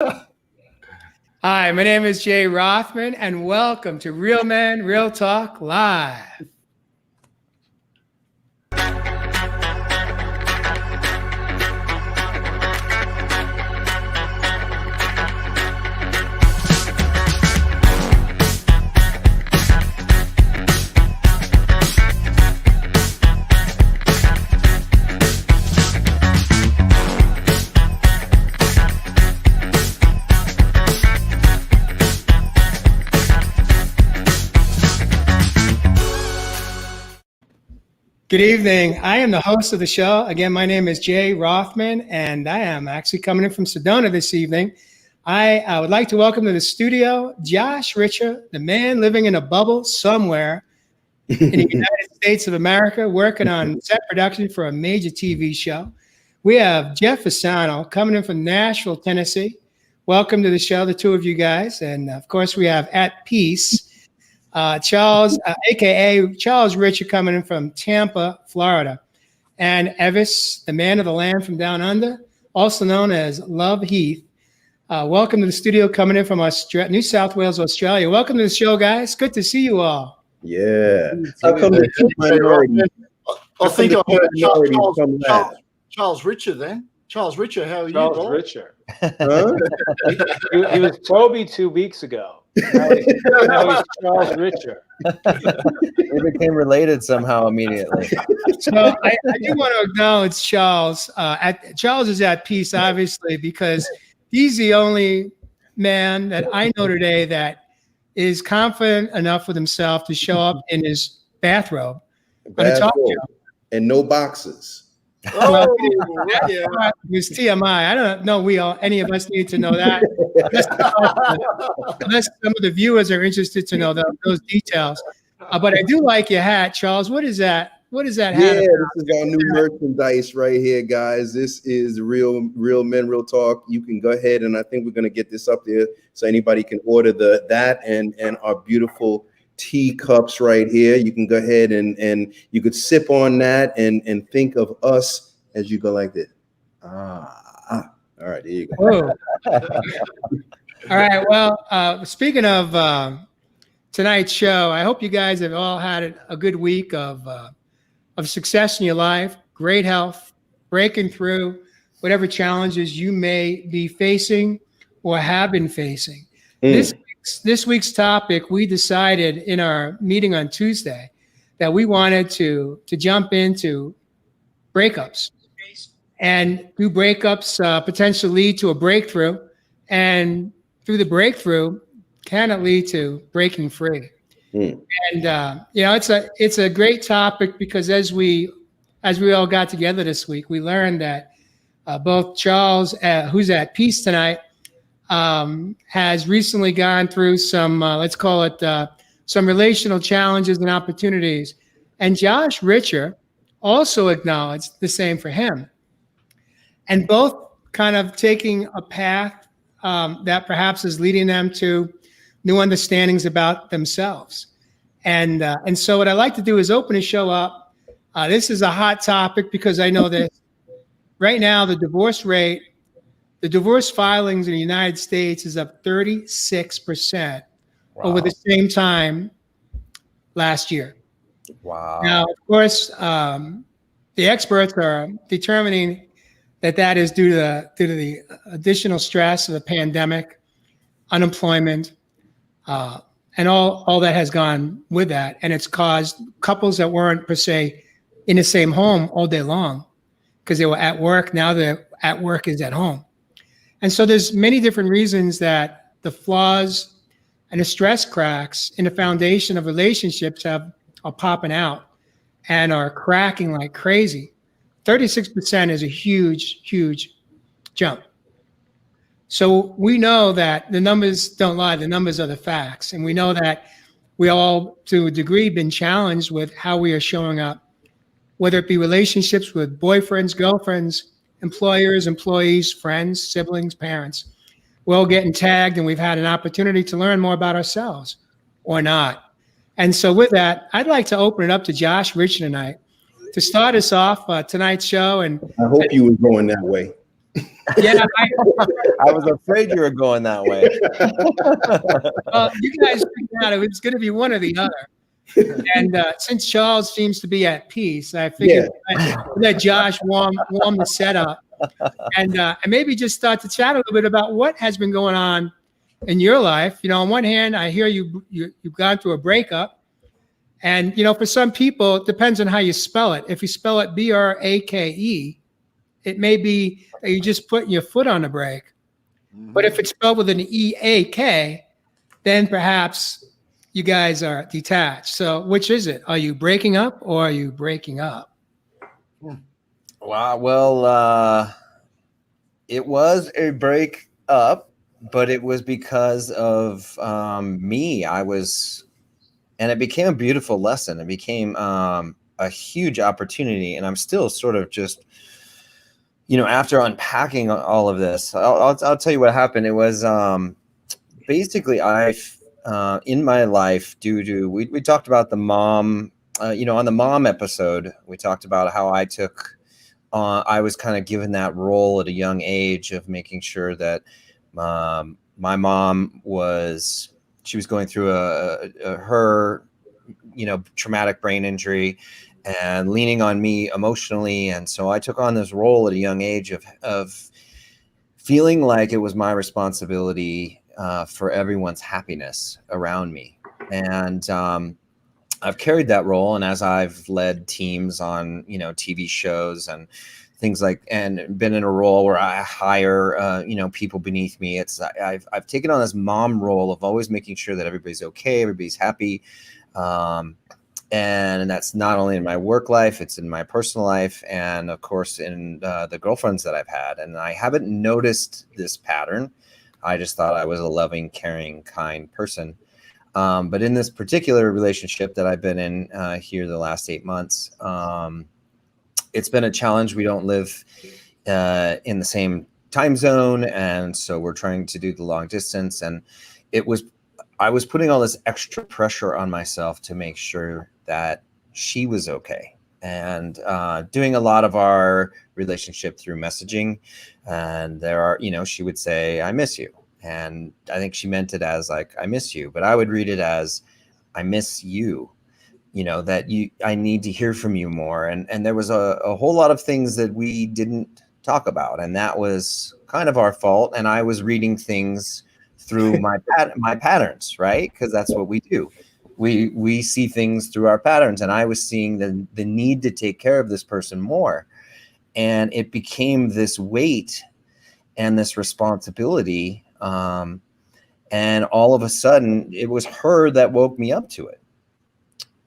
Hi, my name is Jay Rothman, and welcome to Real Men, Real Talk Live. Good evening. I am the host of the show. Again, my name is Jay Rothman, and I am actually coming in from Sedona this evening. I would like to welcome to the studio Josh Richer, the man living in a bubble somewhere in the United States of America, working on set production for a major TV show. We have Jeff Fasano coming in from Nashville, Tennessee. Welcome to the show, the two of you guys. And of course, we have At Peace, Charles, aka Charles Richer, coming in from Tampa, Florida, and Evis, the man of the land from down under, also known as Love Heath. Welcome to the studio, coming in from New South Wales, Australia. Welcome to the show, guys. Good to see you all. Yeah. How come the two minorities? I think I heard Charles Richer then. Charles Richer, how are you? Charles Richer. Huh? he was Toby 2 weeks ago. Now he's Charles Richer. We became related somehow immediately. So I do want to acknowledge Charles. Charles is at peace, obviously, because he's the only man that I know today that is confident enough with himself to show up in his bathrobe on a talk show. And no boxes. Well, yeah. It was TMI. I don't know. Any of us need to know that. Unless some of the viewers are interested to know those details. But I do like your hat, Charles. What is that? What is that hat? Yeah, this is our new merchandise right here, guys. This is Real Men, Real Talk. You can go ahead, and I think we're going to get this up there so anybody can order that and our beautiful tea cups right here. You can go ahead and you could sip on that and think of us as you go like this. All right, there you go. All right. Well, speaking of tonight's show, I hope you guys have all had a good week of success in your life, great health, breaking through whatever challenges you may be facing or have been facing. This week's topic, we decided in our meeting on Tuesday that we wanted to jump into breakups, and do breakups potentially lead to a breakthrough, and through the breakthrough, can it lead to breaking free? And it's a great topic because as we all got together this week, we learned that both Charles, who's at peace tonight, has recently gone through some, let's call it some relational challenges and opportunities. And Josh Richer also acknowledged the same for him. And both kind of taking a path that perhaps is leading them to new understandings about themselves. And so what I like to do is open the show up. This is a hot topic because I know that right now the divorce filings in the United States is up 36% over the same time last year. Wow. Now, of course, the experts are determining that is due to the additional stress of the pandemic, unemployment, and all that has gone with that. And it's caused couples that weren't per se in the same home all day long because they were at work. Now they're at work is at home. And so there's many different reasons that the flaws and the stress cracks in the foundation of relationships are popping out and are cracking like crazy. 36% is a huge, huge jump. So we know that the numbers don't lie. The numbers are the facts. And we know that we all, to a degree, been challenged with how we are showing up, whether it be relationships with boyfriends, girlfriends, employers, employees, friends, siblings, parents. We're all getting tagged, and we've had an opportunity to learn more about ourselves or not. And so with that, I'd like to open it up to Josh Richer tonight to start us off tonight's show. And I hope you were going that way. Yeah, I was afraid you were going that way. well, you guys figured out it was going to be one or the other. And since Charles seems to be at peace, I figured let Josh warm the setup, and maybe just start to chat a little bit about what has been going on in your life. You know, on one hand, I hear you've gone through a breakup, and you know, for some people, it depends on how you spell it. If you spell it Brake, it may be that you're just putting your foot on the brake. But if it's spelled with an EAK, then perhaps you guys are detached. So which is it? Are you breaking up or are you breaking up? Wow. Well, it was a break up, but it was because of me. And it became a beautiful lesson. It became a huge opportunity. And I'm still sort of just, you know, after unpacking all of this, I'll tell you what happened. It was basically in my life, due to we talked about the mom, you know, on the mom episode, we talked about how I was kind of given that role at a young age of making sure that my mom was going through her, you know, traumatic brain injury, and leaning on me emotionally. And so I took on this role at a young age of feeling like it was my responsibility for everyone's happiness around me. And I've carried that role. And as I've led teams on, you know, TV shows and things and been in a role where I hire, you know, people beneath me, I've taken on this mom role of always making sure that everybody's okay, everybody's happy. And that's not only in my work life, it's in my personal life, and of course in the girlfriends that I've had. And I haven't noticed this pattern. I just thought I was a loving, caring, kind person. But in this particular relationship that I've been in here the last 8 months, it's been a challenge. We don't live in the same time zone, and so we're trying to do the long distance. And I was putting all this extra pressure on myself to make sure that she was okay, and doing a lot of our relationship through messaging. And you know, she would say, "I miss you." And I think she meant it as like, "I miss you," but I would read it as, "I miss you." You know, that I need to hear from you more. And there was a whole lot of things that we didn't talk about. And that was kind of our fault. And I was reading things through my patterns, right? Because that's what we do. We see things through our patterns. And I was seeing the need to take care of this person more. And it became this weight and this responsibility. And all of a sudden, it was her that woke me up to it.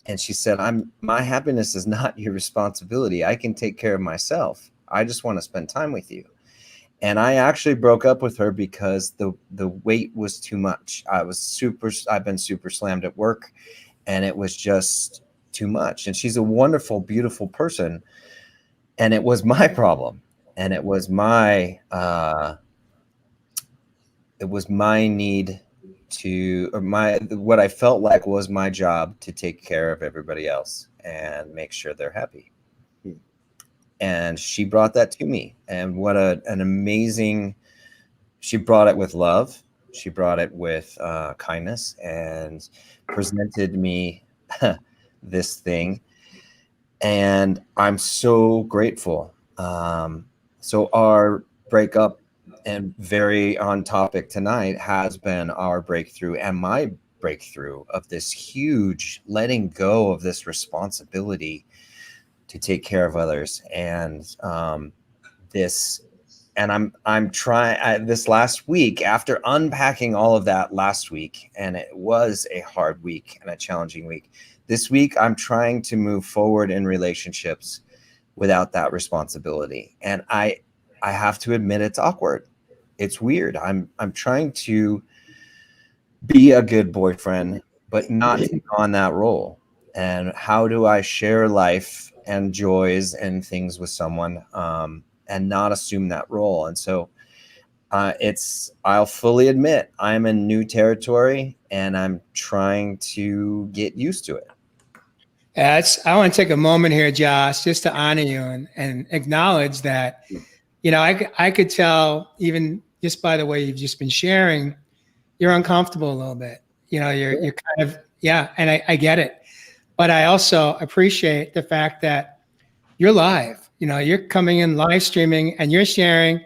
And she said, my happiness is not your responsibility. I can take care of myself. I just want to spend time with you. And I actually broke up with her because the weight was too much. I've been super slammed at work, and it was just too much. And she's a wonderful, beautiful person. And it was my problem. And it was my need what I felt like was my job to take care of everybody else and make sure they're happy. And she brought that to me. And what an amazing, she brought it with love. She brought it with kindness, and presented me this thing. And I'm so grateful. So our breakup, and very on topic tonight, has been our breakthrough, and my breakthrough of this huge letting go of this responsibility to take care of others. And I'm trying this last week, after unpacking all of that last week, and it was a hard week and a challenging week. This week, I'm trying to move forward in relationships without that responsibility. And I have to admit, it's awkward. It's weird. I'm trying to be a good boyfriend, but not take on that role. And how do I share life and joys and things with someone, and not assume that role? And so I'll fully admit, I'm in new territory, and I'm trying to get used to it. I want to take a moment here, Josh, just to honor you and acknowledge that, I could tell even just by the way you've just been sharing, you're uncomfortable a little bit. You're kind of, yeah, and I get it. But I also appreciate the fact that you're live. You're coming in live streaming and you're sharing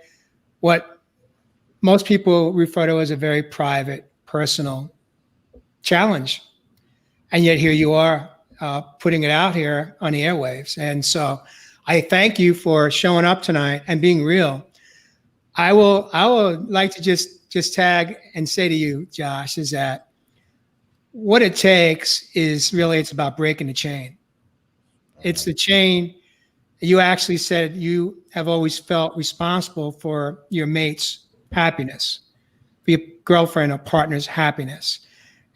what most people refer to as a very private, personal challenge. And yet here you are putting it out here on the airwaves. And so I thank you for showing up tonight and being real. I would like to just tag and say to you, Josh, is that what it takes is really, it's about breaking the chain. It's the chain. You actually said you have always felt responsible for your mate's happiness, for your girlfriend or partner's happiness.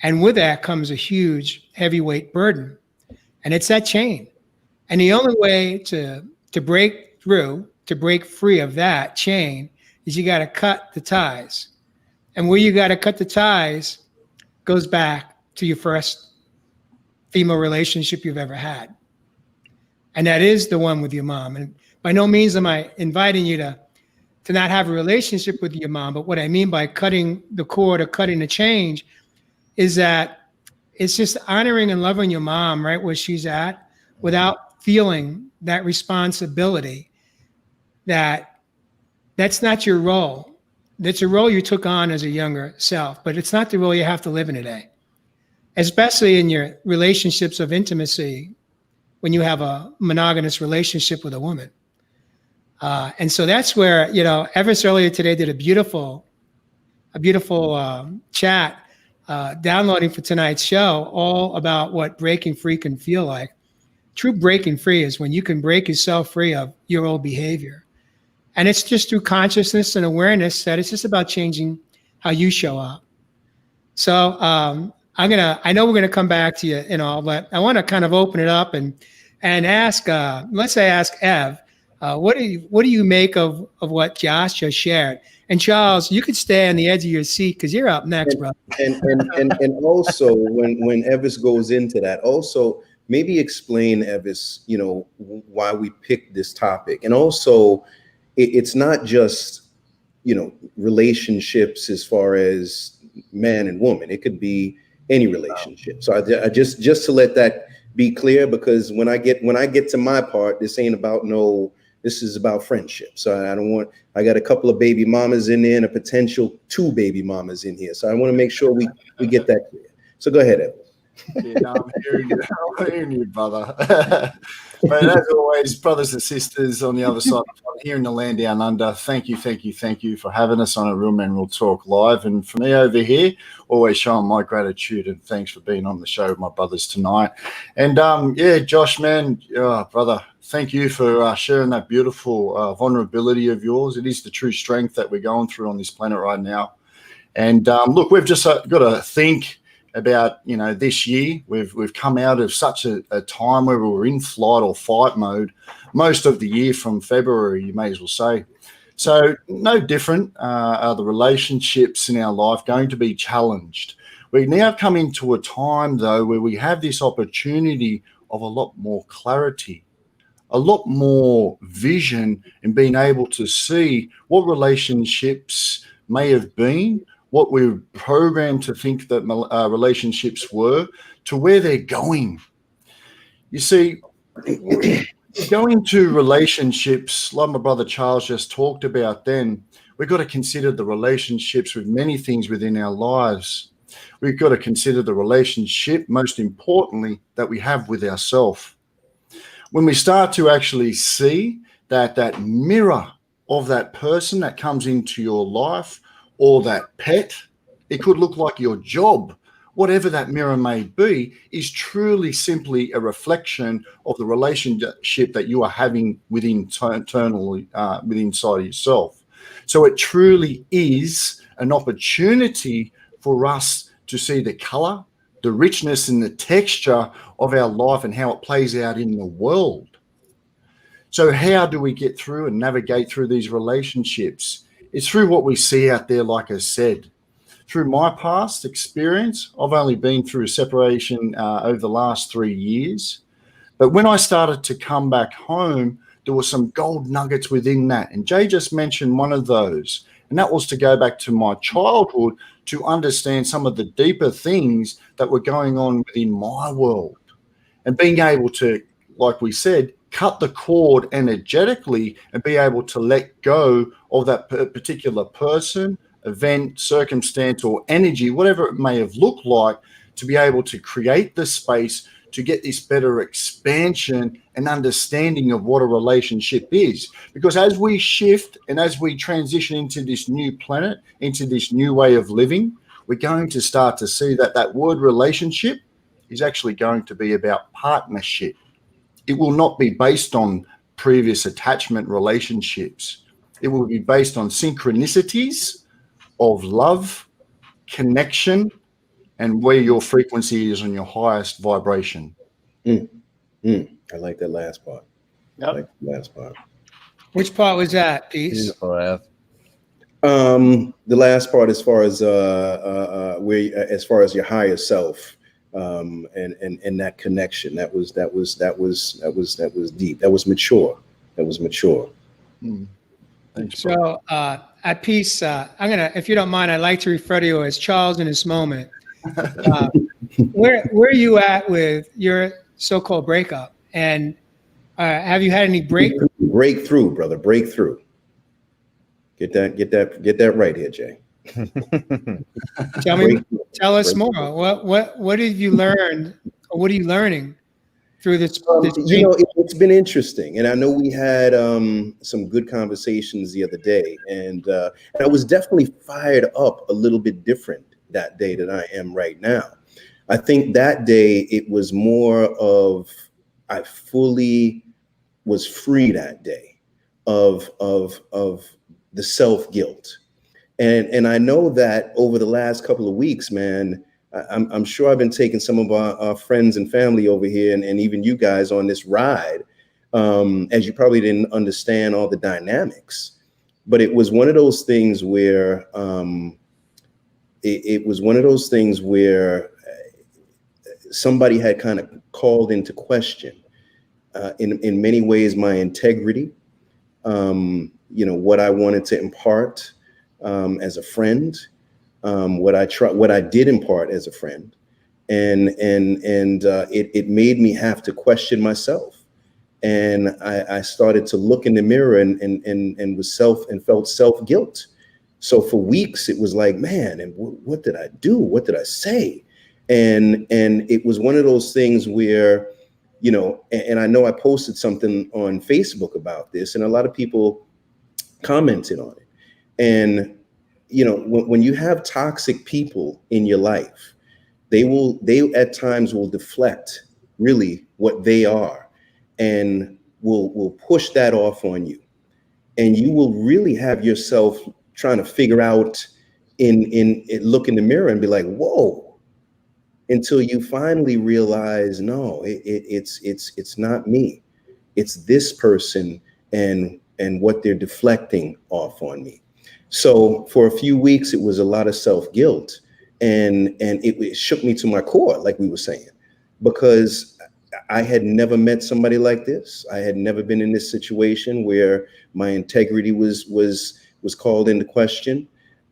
And with that comes a huge heavyweight burden. And it's that chain. And the only way to break through, to break free of that chain, is you got to cut the ties. And where you got to cut the ties goes back to your first female relationship you've ever had. And that is the one with your mom. And by no means am I inviting you to not have a relationship with your mom. But what I mean by cutting the cord or cutting the chain is that it's just honoring and loving your mom right where she's at without feeling that responsibility that's not your role. That's a role you took on as a younger self, but it's not the role you have to live in today, especially in your relationships of intimacy when you have a monogamous relationship with a woman. And so that's where, Everest earlier today did a beautiful chat downloading for tonight's show, all about what breaking free can feel like. True breaking free is when you can break yourself free of your old behavior. And it's just through consciousness and awareness that it's just about changing how you show up. So I know we're gonna come back to you and all, but I want to kind of open it up and ask. Let's say ask Ev, what do you make of what Josh just shared? And Charles, you could stay on the edge of your seat because you're up next, brother. And also when Evis goes into that, also maybe explain, Evis, why we picked this topic, and also it's not just relationships as far as man and woman. It could be any relationship. So I just to let that be clear, because when I get to my part, this ain't about this is about friendship. So I got a couple of baby mamas in there and a potential 2 baby mamas in here. So I want to make sure we get that clear. So go ahead, Evan. Yeah, no, I'm hearing you, brother. But as always, brothers and sisters on the other side, here in the land down under, thank you for having us on a Real Men Real Talk Live. And for me over here, always showing my gratitude and thanks for being on the show with my brothers tonight. And Josh, man, brother, thank you for sharing that beautiful vulnerability of yours. It is the true strength that we're going through on this planet right now. And look, we've just got to think about this year. We've come out of such a time where we were in flight or fight mode most of the year, from February, you may as well say. So no different are the relationships in our life going to be challenged. We now come into a time though where we have this opportunity of a lot more clarity, a lot more vision, and being able to see what relationships may have been, what we were programmed to think that relationships were, to where they're going. You see, going to relationships, like my brother Charles just talked about then, we've got to consider the relationships with many things within our lives. We've got to consider the relationship, most importantly, that we have with ourselves. When we start to actually see that mirror of that person that comes into your life, or that pet, it could look like your job, whatever that mirror may be, is truly simply a reflection of the relationship that you are having internally within inside of yourself. So it truly is an opportunity for us to see the color, the richness and the texture of our life and how it plays out in the world. So how do we get through and navigate through these relationships? It's through what we see out there, like I said. Through my past experience, I've only been through a separation over the last 3 years. But when I started to come back home there were some gold nuggets within that. And Jay just mentioned one of those. And that was to go back to my childhood to understand some of the deeper things that were going on within my world. And being able to, like we said, cut the cord energetically and be able to let go of that particular person, event, circumstance, or energy, whatever it may have looked like, to be able to create the space to get this better expansion and understanding of what a relationship is. Because as we shift and as we transition into this new planet, into this new way of living, we're going to start to see that that word relationship is actually going to be about partnership. It will not be based on previous attachment relationships. It will be based on synchronicities of love, connection, and where your frequency is on your highest vibration. I like that last part. Yep. I like the last part. Which part was that, Peace? Beautiful, Ev. The last part, as far as as far as your higher self, and that connection, that was deep. That was mature. Thanks, So at Peace, I'm gonna, if you don't mind, I'd like to refer to you as Charles in this moment. Where are you at with your so-called breakup? And have you had any breakthrough, brother? Breakthrough. Get that right here, Jay. Tell us more. What have you learned? Or what are you learning through this? It's been interesting, and I know we had some good conversations the other day, and I was definitely fired up a little bit different that day than I am right now. I think that day it was more of, I fully was free that day of the self-guilt. And I know that over the last couple of weeks, man, I'm sure I've been taking some of our friends and family over here, and even you guys on this ride, as you probably didn't understand all the dynamics. But it was one of those things where somebody had kind of called into question, in many ways, my integrity, what I wanted to impart as a friend, what I did impart as a friend, and it made me have to question myself, and I started to look in the mirror and felt self-guilt. So for weeks it was like, man, and what did I do? What did I say? And it was one of those things where, and I know I posted something on Facebook about this, and a lot of people commented on it. And when you have toxic people in your life, they at times will deflect really what they are, and will push that off on you, and you will really have yourself trying to figure out look in the mirror and be like, whoa, until you finally realize, no, it's not me, it's this person and what they're deflecting off on me. So for a few weeks, it was a lot of self-guilt, and it shook me to my core, like we were saying, because I had never met somebody like this. I had never been in this situation where my integrity was called into question.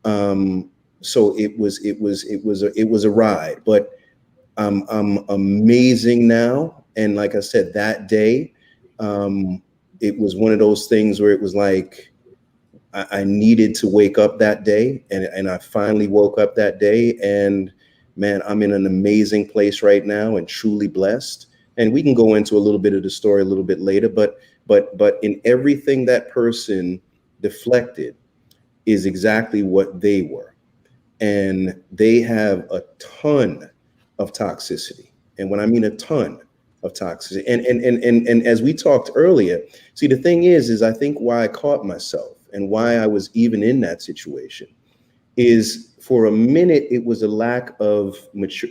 So it was a ride, but I'm amazing now. And like I said, that day, it was one of those things where it was like, I needed to wake up that day, and I finally woke up that day, and man, I'm in an amazing place right now and truly blessed. And we can go into a little bit of the story a little bit later, but in everything that person deflected is exactly what they were. And they have a ton of toxicity. And when I mean a ton of toxicity, and as we talked earlier, see, the thing is I think why I caught myself and why I was even in that situation is, for a minute, it was a lack of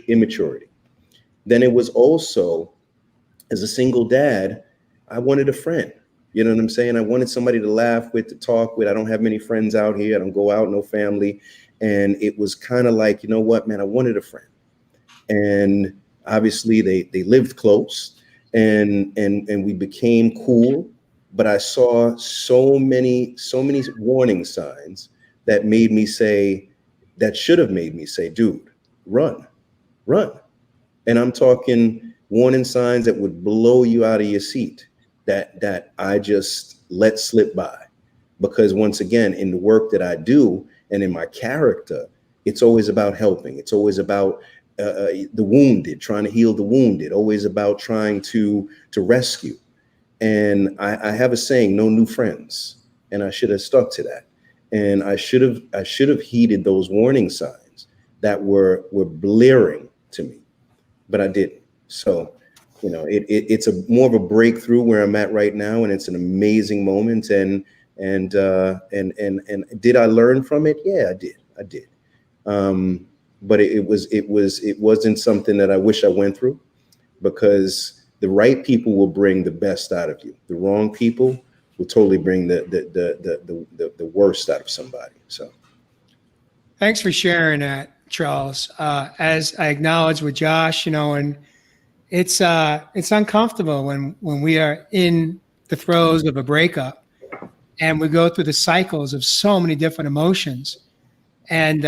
immaturity. Then it was also, as a single dad, I wanted a friend. You know what I'm saying? I wanted somebody to laugh with, to talk with. I don't have many friends out here. I don't go out, no family. And it was kind of like, you know what, man, I wanted a friend. And obviously they lived close, and we became cool. but I saw so many warning signs that made me say, that should have made me say, dude, run. And I'm talking warning signs that would blow you out of your seat, that I just let slip by. Because once again, in the work that I do and in my character, it's always about helping. It's always about the wounded, trying to heal the wounded, always about trying to rescue. And I have a saying, no new friends. And I should have stuck to that. And I should have heeded those warning signs that were blaring to me, but I didn't. So, you know, it's a more of a breakthrough where I'm at right now, and it's an amazing moment. And did I learn from it? Yeah, I did. But it wasn't something that I wish I went through, because the right people will bring the best out of you. The wrong people will totally bring the worst out of somebody. So Thanks for sharing that, Charles. As I acknowledged with Josh, you know, and it's uncomfortable when we are in the throes of a breakup and we go through the cycles of so many different emotions. And,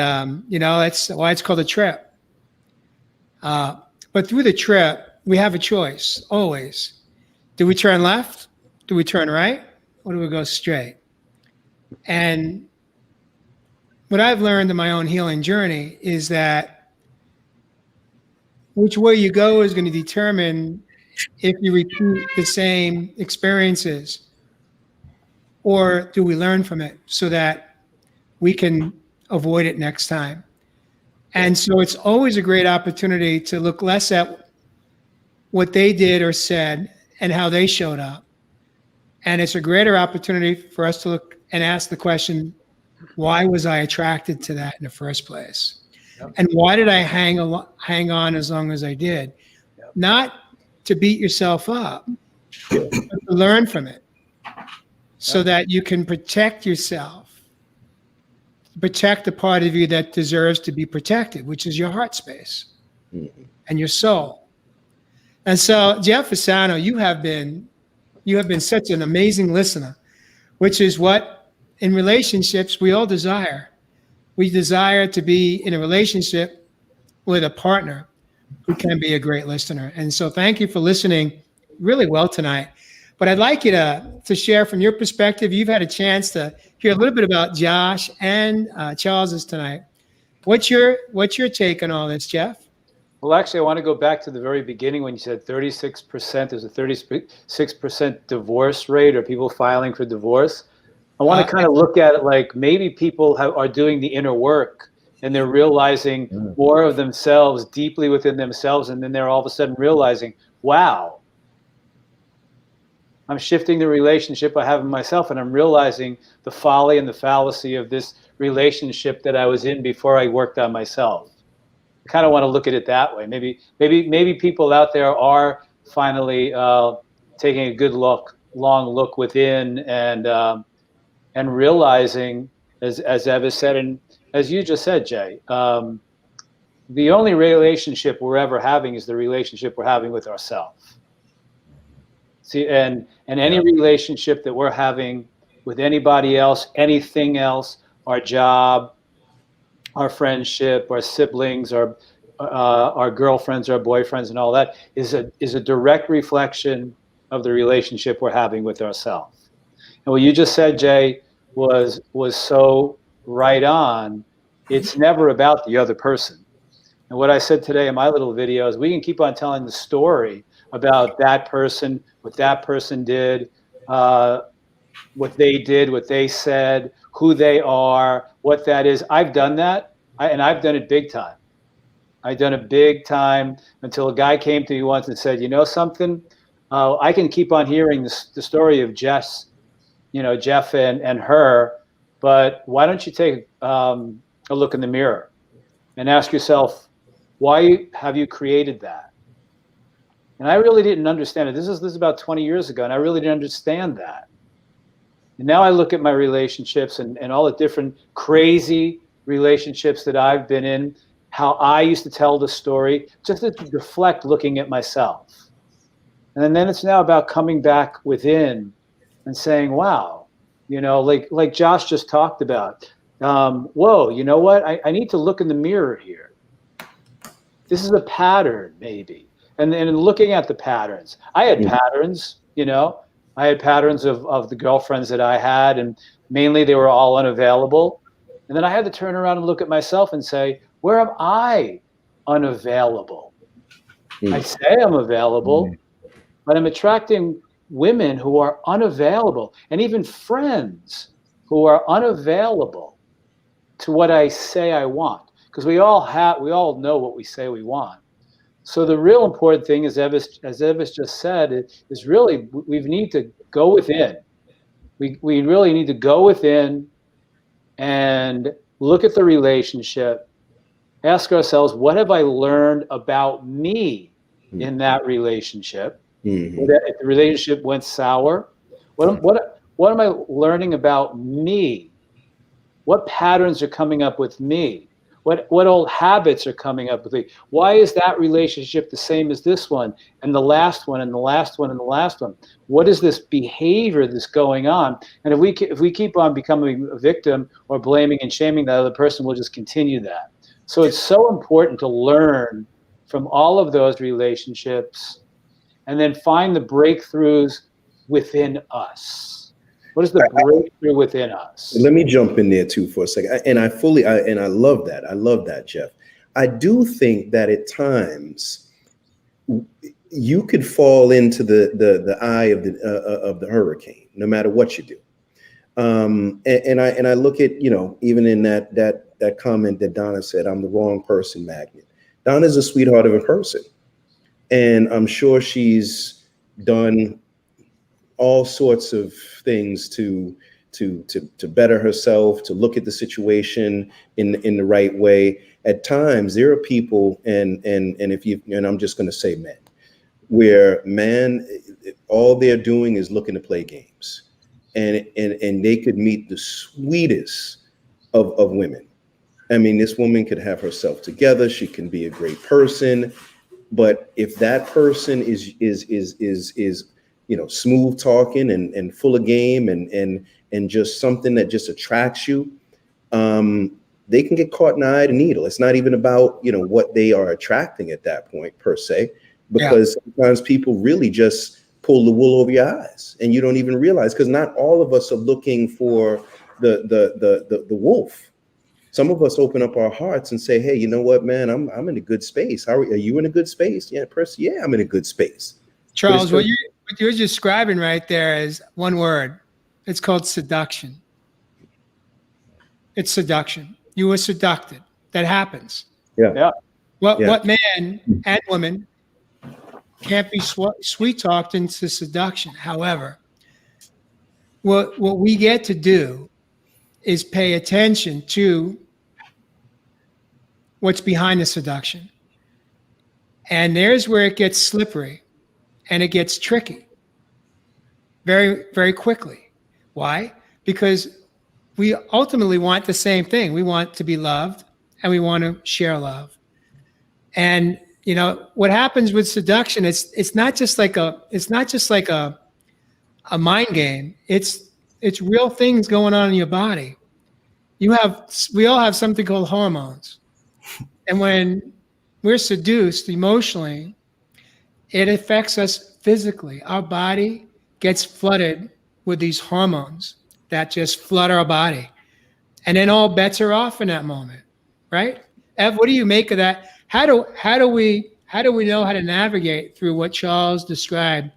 you know, that's why it's called a trip. But through the trip, we have a choice always. Do we turn left? Do we turn right? Or do we go straight? And what I've learned in my own healing journey is that which way you go is going to determine if you repeat the same experiences, or do we learn from it so that we can avoid it next time. And so it's always a great opportunity to look less at what they did or said and how they showed up. And it's a greater opportunity for us to look and ask the question, why was I attracted to that in the first place? Yep. And why did I hang on as long as I did? Yep. Not to beat yourself up, but to learn from it so that you can protect yourself, protect the part of you that deserves to be protected, which is your heart space and your soul. And so, Jeff Fasano, you have been such an amazing listener, which is what in relationships we all desire. We desire to be in a relationship with a partner who can be a great listener. And so thank you for listening really well tonight. But I'd like you to share from your perspective. You've had a chance to hear a little bit about Josh and Charles's tonight. What's your take on all this, Jeff? Well, actually, I want to go back to the very beginning when you said 36%. There's a 36% divorce rate, or people filing for divorce. I want to kind of look at it like maybe people are doing the inner work and they're realizing more of themselves deeply within themselves. And then they're all of a sudden realizing, wow, I'm shifting the relationship I have in myself, and I'm realizing the folly and the fallacy of this relationship that I was in before I worked on myself. I kind of want to look at it that way. Maybe people out there are finally taking a good long look within, and realizing, as Eva said, and as you just said, Jay, the only relationship we're ever having is the relationship we're having with ourselves. See, and any relationship that we're having with anybody else, anything else, our job, our friendship, our siblings, our girlfriends, our boyfriends, and all that is a direct reflection of the relationship we're having with ourselves. And what you just said, Jay, was so right on. It's never about the other person. And what I said today in my little video is we can keep on telling the story about that person, what that person did, what they did, what they said, who they are, what that is. I've done that, and I've done it big time. I've done it big time until a guy came to me once and said, you know something? I can keep on hearing the story of Jeff and her, but why don't you take a look in the mirror and ask yourself, why have you created that? And I really didn't understand it. This is about 20 years ago, and I really didn't understand that. And now I look at my relationships and all the different crazy relationships that I've been in, how I used to tell the story, just to reflect looking at myself. And then it's now about coming back within and saying, wow, like Josh just talked about, whoa, you know what? I need to look in the mirror here. This is a pattern, maybe. And looking at the patterns, I had patterns, I had patterns of the girlfriends that I had, and mainly they were all unavailable. And then I had to turn around and look at myself and say, where am I unavailable? I say I'm available, but I'm attracting women who are unavailable, and even friends who are unavailable to what I say I want. Because we all know what we say we want. So the real important thing is, as Evis just said, is really we need to go within. We really need to go within and look at the relationship, ask ourselves, what have I learned about me in that relationship? If the relationship went sour, what am I learning about me? What patterns are coming up with me? What old habits are coming up with me? Why is that relationship the same as this one, and the last one, and the last one, and the last one? What is this behavior that's going on? And if we keep on becoming a victim or blaming and shaming the other person, we'll just continue that. So it's so important to learn from all of those relationships, and then find the breakthroughs within us. What is the breakthrough within us? Let me jump in there too for a second. And I love that. I love that, Jeff. I do think that at times you could fall into the eye of the hurricane, no matter what you do. And I look at, even in that comment that Donna said, I'm the wrong person magnet. Donna's a sweetheart of a person. And I'm sure she's done all sorts of things to better herself, to look at the situation in the right way. At times, there are people, and I'm just going to say men, where all they're doing is looking to play games, and they could meet the sweetest of women. I mean, this woman could have herself together. She can be a great person. But if that person is smooth talking and full of game and just something that just attracts you, they can get caught in the eye of the needle. It's not even about what they are attracting at that point per se, because sometimes people really just pull the wool over your eyes and you don't even realize, because not all of us are looking for the wolf. Some of us open up our hearts and say, hey, you know what, man, I'm in a good space. How are you in a good space? Yeah, I'm in a good space. Charles, what you're describing right there is one word. It's called seduction. It's seduction. You were seducted. That happens. Yeah. What man and woman can't be sweet talked into seduction? However, what we get to do is pay attention to what's behind the seduction. And there's where it gets slippery and it gets tricky very, very quickly. Why? Because we ultimately want the same thing. We want to be loved and we want to share love. And what happens with seduction, it's not just like a mind game. It's real things going on in your body. We all have something called hormones. And when we're seduced emotionally, it affects us physically. Our body gets flooded with these hormones that just flood our body. And then all bets are off in that moment, right? Ev, what do you make of that? How do we know how to navigate through what Charles described,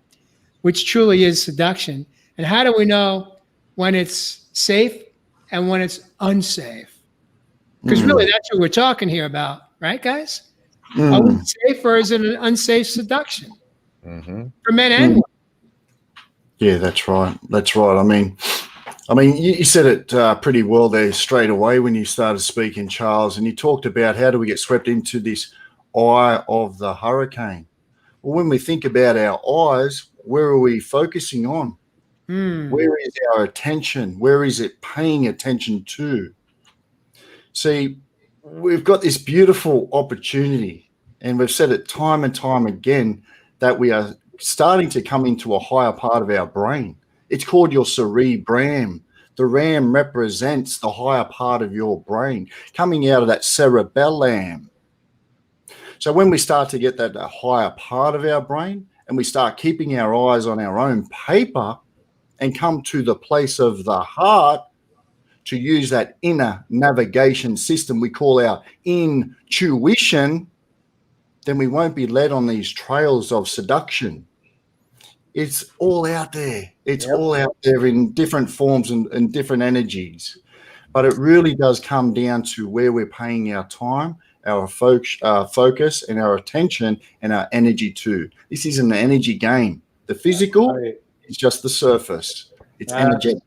which truly is seduction? And how do we know when it's safe and when it's unsafe? Because really that's what we're talking here about, right, guys? Are we safe or is it an unsafe seduction for men and women? Yeah, that's right. That's right. I mean, you said it pretty well there straight away when you started speaking, Charles, and you talked about how do we get swept into this eye of the hurricane. Well, when we think about our eyes, where are we focusing on? Where is our attention? Where is it paying attention to? See, we've got this beautiful opportunity, and we've said it time and time again, that we are starting to come into a higher part of our brain. It's called your cerebrum. The ram represents the higher part of your brain coming out of that cerebellum. So when we start to get that higher part of our brain and we start keeping our eyes on our own paper and come to the place of the heart to use that inner navigation system we call our intuition, then we won't be led on these trails of seduction. It's all out there. It's all out there in different forms and different energies. But it really does come down to where we're paying our time, our focus and our attention and our energy to. This is an energy game. The physical is just the surface. It's energetic.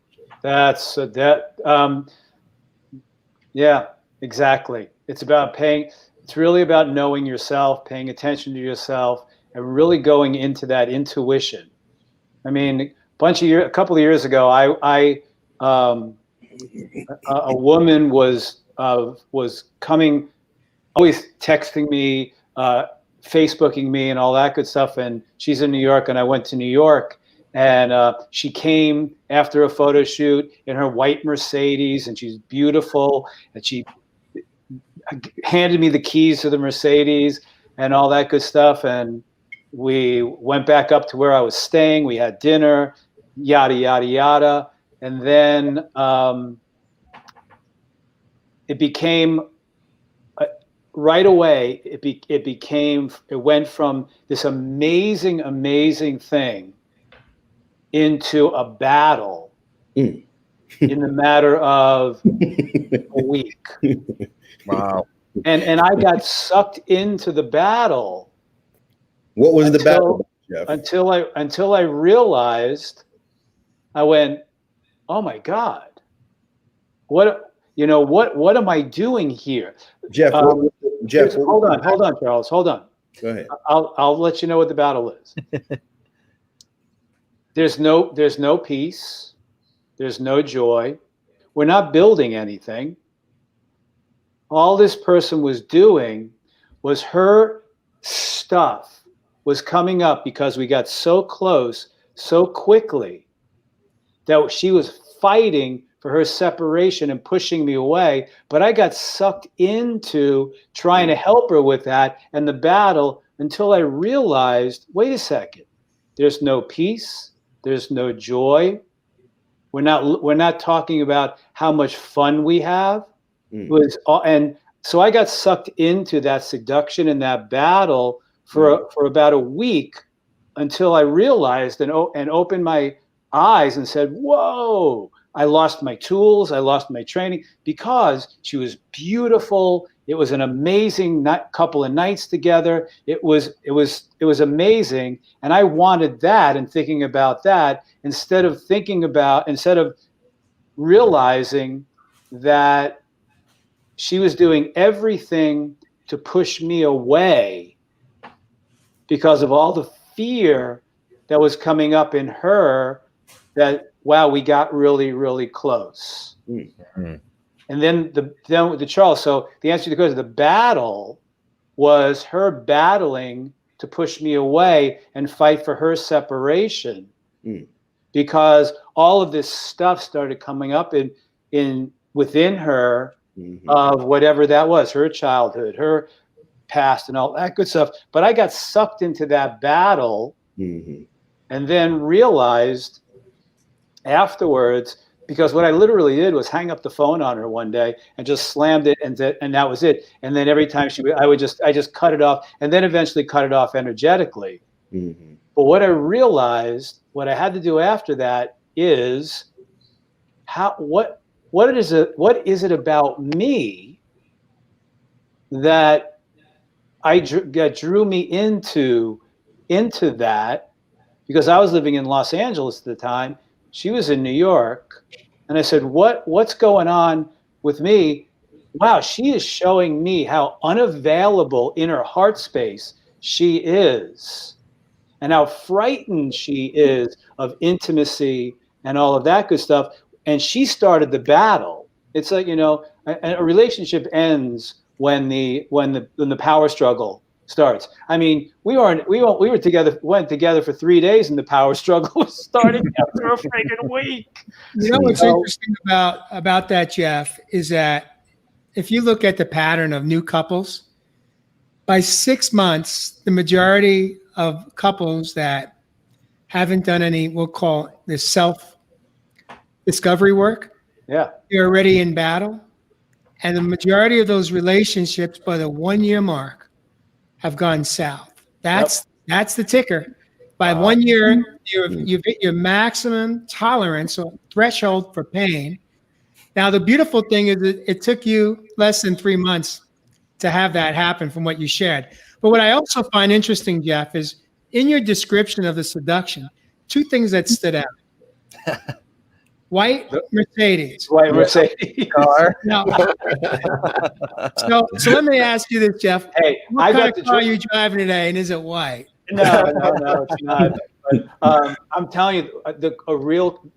Yeah, exactly. It's about it's really about knowing yourself, paying attention to yourself, and really going into that intuition. I mean, a couple of years ago, a woman was coming, always texting me, Facebooking me and all that good stuff. And she's in New York and I went to New York, and she came after a photo shoot in her white Mercedes, and she's beautiful. And she handed me the keys to the Mercedes and all that good stuff. And we went back up to where I was staying. We had dinner, yada, yada, yada. And then it became, right away, it went from this amazing, amazing thing into a battle in the matter of a week. Wow. And I got sucked into the battle. What was the battle, Jeff? Until I realized, I went, oh my God, what am I doing here? Jeff, hold on, Charles, hold on. Go ahead. I'll let you know what the battle is. There's no peace. There's no joy. We're not building anything. All this person was doing was her stuff was coming up because we got so close so quickly that she was fighting for her separation and pushing me away. But I got sucked into trying to help her with that and the battle until I realized, wait a second, there's no peace. There's no joy. We're not talking about how much fun we have. And so I got sucked into that seduction and that battle for about a week until I realized and opened my eyes and said, whoa, I lost my tools. I lost my training because she was beautiful. It was an amazing couple of nights together. It was amazing. And I wanted that and thinking about that instead of realizing that she was doing everything to push me away because of all the fear that was coming up in her that, wow, we got really, really close. Mm-hmm. And then the Charles, so the answer to the question, the battle was her battling to push me away and fight for her separation because all of this stuff started coming up within her of whatever that was, her childhood, her past and all that good stuff. But I got sucked into that battle and then realized afterwards, because what I literally did was hang up the phone on her one day and just slammed it, and that was it. And then every time I just cut it off, and then eventually cut it off energetically. But what I realized, what I had to do after that is what is it about me that drew me into that, because I was living in Los Angeles at the time. She was in New York. And I said, what's going on with me? Wow, she is showing me how unavailable in her heart space she is and how frightened she is of intimacy and all of that good stuff. And she started the battle. It's like, a relationship ends when the power struggle starts. I mean, we were together, went together for 3 days, and the power struggle was starting after a freaking week. You know what's interesting about that, Jeff, is that if you look at the pattern of new couples, by 6 months, the majority of couples that haven't done any, we'll call this self-discovery work, Yeah. they're already in battle. And the majority of those relationships by the 1 year mark have gone south. That's the ticker. By 1 year, you've hit your maximum tolerance or threshold for pain. Now, the beautiful thing is that it took you less than 3 months to have that happen from what you shared. But what I also find interesting, Jeff, is in your description of the seduction, 2 things that stood out. White Mercedes. White Mercedes car. Now, so let me ask you this, Jeff. Hey, what I kind got of the car are you driving today, and is it white? No, it's not. But, I'm telling you,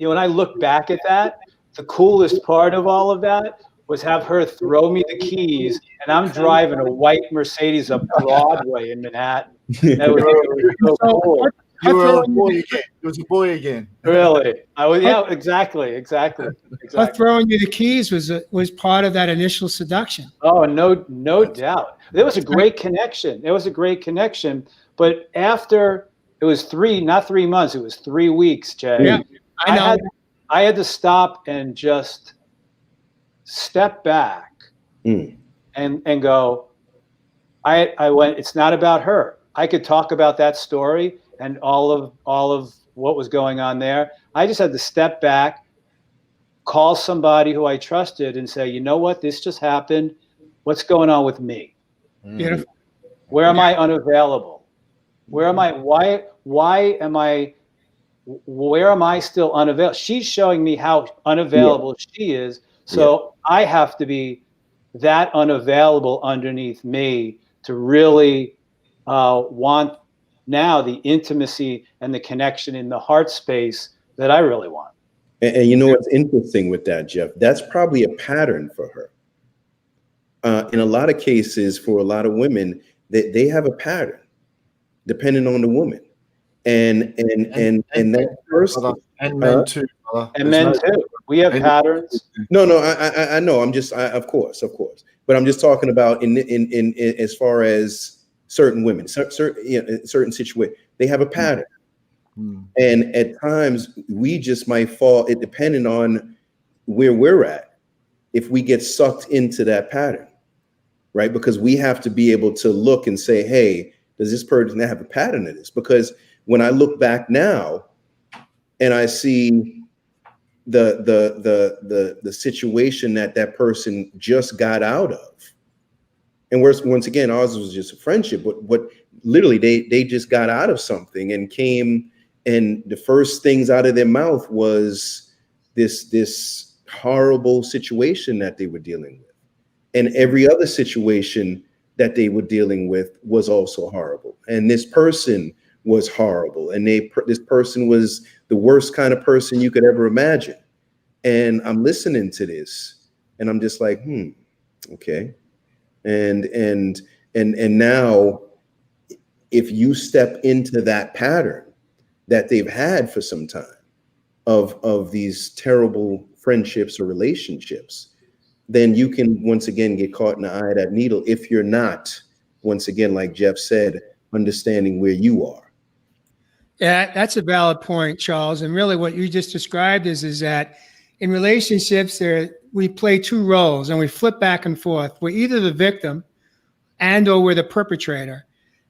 when I look back at that, the coolest part of all of that was have her throw me the keys, and I'm driving a white Mercedes up Broadway in Manhattan. That was so cool. You were a boy again. It was a boy again. Really? I was. Yeah, exactly. Her throwing you the keys was part of that initial seduction. Oh, no doubt. There was a great connection. But after it was not 3 months, it was 3 weeks, Jay. Yeah, I know. I had to stop and just step back and go. I went. It's not about her. I could talk about that story and all of what was going on there. I just had to step back, call somebody who I trusted, and say, you know what, this just happened. What's going on with me? Beautiful. Where am I unavailable? Where am I? Why am I? Where am I still unavailable? She's showing me how unavailable she is. So I have to be that unavailable underneath me to really want now the intimacy and the connection in the heart space that I really want. And you know what's interesting with that, Jeff? That's probably a pattern for her. In a lot of cases, for a lot of women, they have a pattern, depending on the woman, and that person and men too, brother. And men too. We have patterns. No, I know. Of course, but I'm just talking about in as far as certain women, certain situations, they have a pattern. And at times we just might fall, it depending on where we're at, if we get sucked into that pattern, right? Because we have to be able to look and say, hey, does this person have a pattern of this? Because when I look back now and I see the situation that person just got out of, and once again, ours was just a friendship, but literally they just got out of something and came, and the first things out of their mouth was this horrible situation that they were dealing with. And every other situation that they were dealing with was also horrible. And this person was horrible. And this person was the worst kind of person you could ever imagine. And I'm listening to this and I'm just like, okay. And now if you step into that pattern that they've had for some time of these terrible friendships or relationships, then you can once again get caught in the eye of that needle if you're not, once again, like Jeff said, understanding where you are. Yeah, that's a valid point, Charles. And really what you just described is that in relationships, we play 2 roles and we flip back and forth. We're either the victim or we're the perpetrator.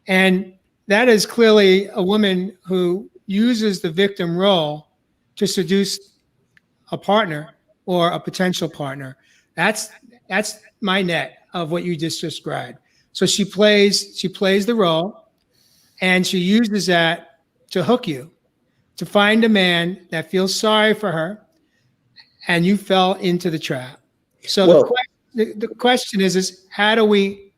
And that is clearly a woman who uses the victim role to seduce a partner or a potential partner. That's my net of what you just described. So she plays the role, and she uses that to hook you, to find a man that feels sorry for her, and you fell into the trap. So the question is how do we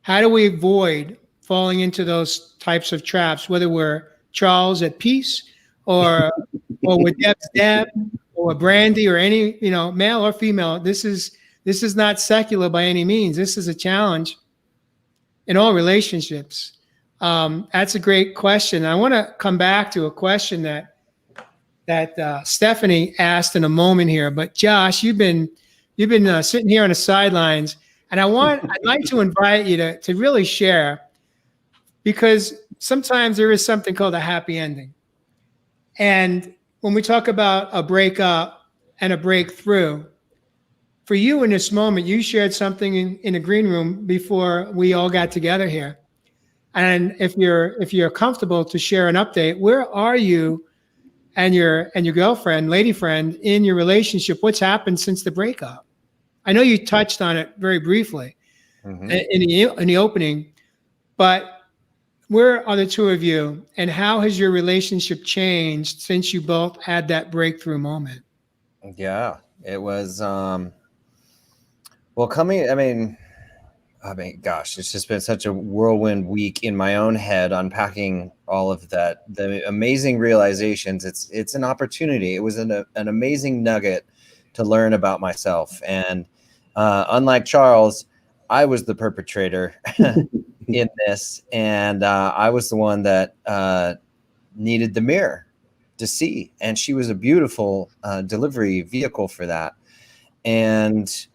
avoid falling into those types of traps, whether we're Charles at Peace or with Deb or Brandy or any, male or female. This is not secular by any means. This is a challenge in all relationships? That's a great question. I want to come back to a question that Stephanie asked in a moment here. But Josh, you've been sitting here on the sidelines, and I'd like to invite you to really share, because sometimes there is something called a happy ending. And when we talk about a breakup and a breakthrough, for you in this moment, you shared something in the green room before we all got together here. And if you're comfortable to share an update, where are you and your girlfriend, lady friend, in your relationship? What's happened since the breakup? I know you touched on it very briefly in the opening, but where are the two of you, and how has your relationship changed since you both had that breakthrough moment? Yeah, it was, well, gosh, it's just been such a whirlwind week in my own head, unpacking all of that, the amazing realizations. It's an opportunity. It was an amazing nugget to learn about myself. And unlike Charles, I was the perpetrator in this, and I was the one that needed the mirror to see, and she was a beautiful delivery vehicle for that. And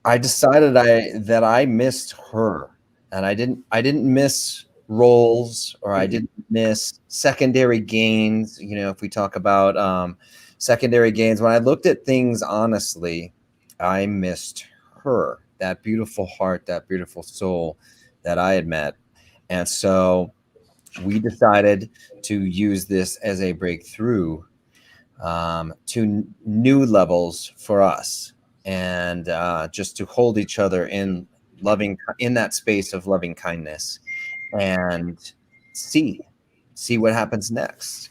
I decided that I missed her, and I didn't miss roles, or I didn't miss secondary gains. You know, if we talk about secondary gains, when I looked at things honestly, I missed her, that beautiful heart, that beautiful soul that I had met. And so we decided to use this as a breakthrough to new levels for us, and just to hold each other in that space of loving kindness, and see what happens next.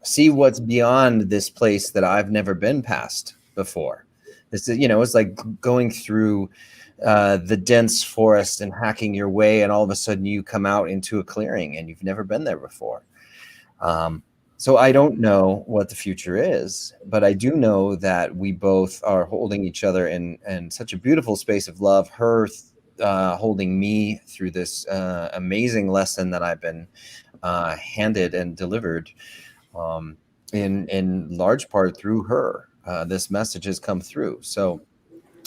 See what's beyond this place that I've never been past before. This is, it's like going through the dense forest and hacking your way, and all of a sudden you come out into a clearing and you've never been there before. So I don't know what the future is, but I do know that we both are holding each other in such a beautiful space of love. Her holding me through this amazing lesson that I've been handed and delivered, in large part through her. This message has come through. So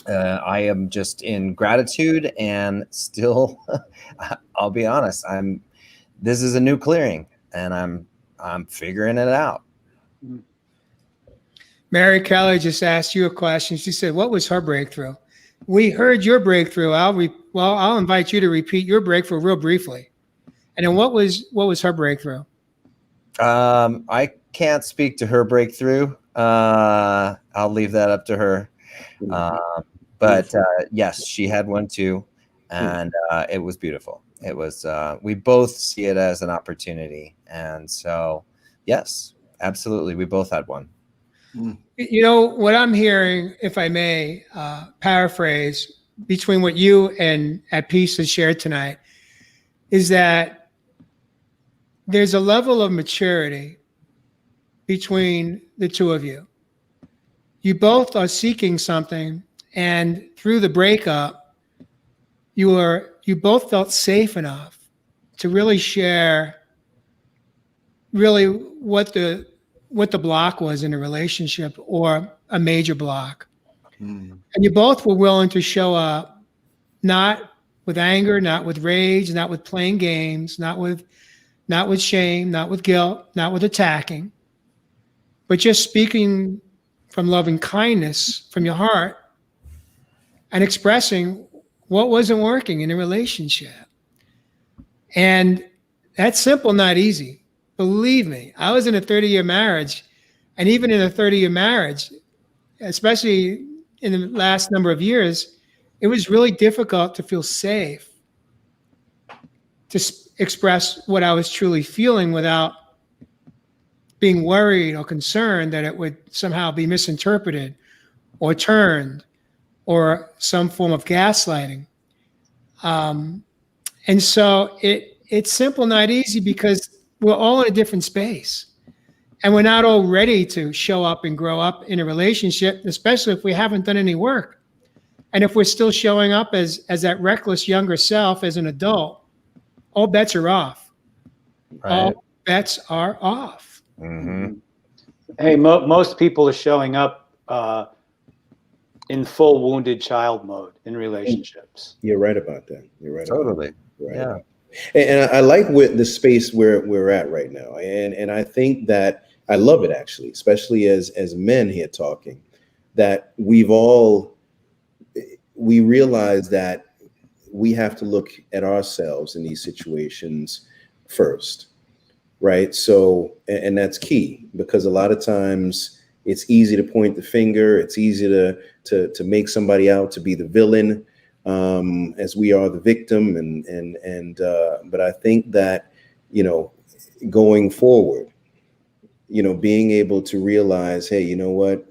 I am just in gratitude, and still, I'll be honest, this is a new clearing, and I'm figuring it out. Mary Kelly just asked you a question. She said, what was her breakthrough? We heard your breakthrough. I'll invite you to repeat your breakthrough real briefly. And then what was her breakthrough? I can't speak to her breakthrough. I'll leave that up to her. But yes, she had one too, and it was beautiful. It was, we both see it as an opportunity. And so, yes, absolutely. We both had one. What I'm hearing, if I may paraphrase, between what you and At Peace has shared tonight, is that there's a level of maturity between the two of you. You both are seeking something, and through the breakup, you both felt safe enough to really share really what the block was in a relationship, or a major block. And you both were willing to show up, not with anger, not with rage, not with playing games, not with shame, not with guilt, not with attacking, but just speaking from loving kindness from your heart and expressing what wasn't working in a relationship. And that's simple, not easy. Believe me, I was in a 30-year marriage, and even in a 30-year marriage, especially in the last number of years, it was really difficult to feel safe to express what I was truly feeling without being worried or concerned that it would somehow be misinterpreted or turned, or some form of gaslighting. And so it's simple, not easy, because we're all in a different space, and we're not all ready to show up and grow up in a relationship, especially if we haven't done any work. And if we're still showing up as that reckless younger self as an adult, all bets are off. Right. All bets are off. Mm-hmm. Hey, most people are showing up in full wounded child mode in relationships. You're right about that. You're right. Totally. Right. Yeah. And I like the space where we're at right now. And I think that I love it, actually, especially as men here talking, that we realize that we have to look at ourselves in these situations first. Right. So, and that's key, because a lot of times it's easy to point the finger. It's easy to make somebody out to be the villain, as we are the victim. But I think that, going forward, being able to realize, hey, you know what?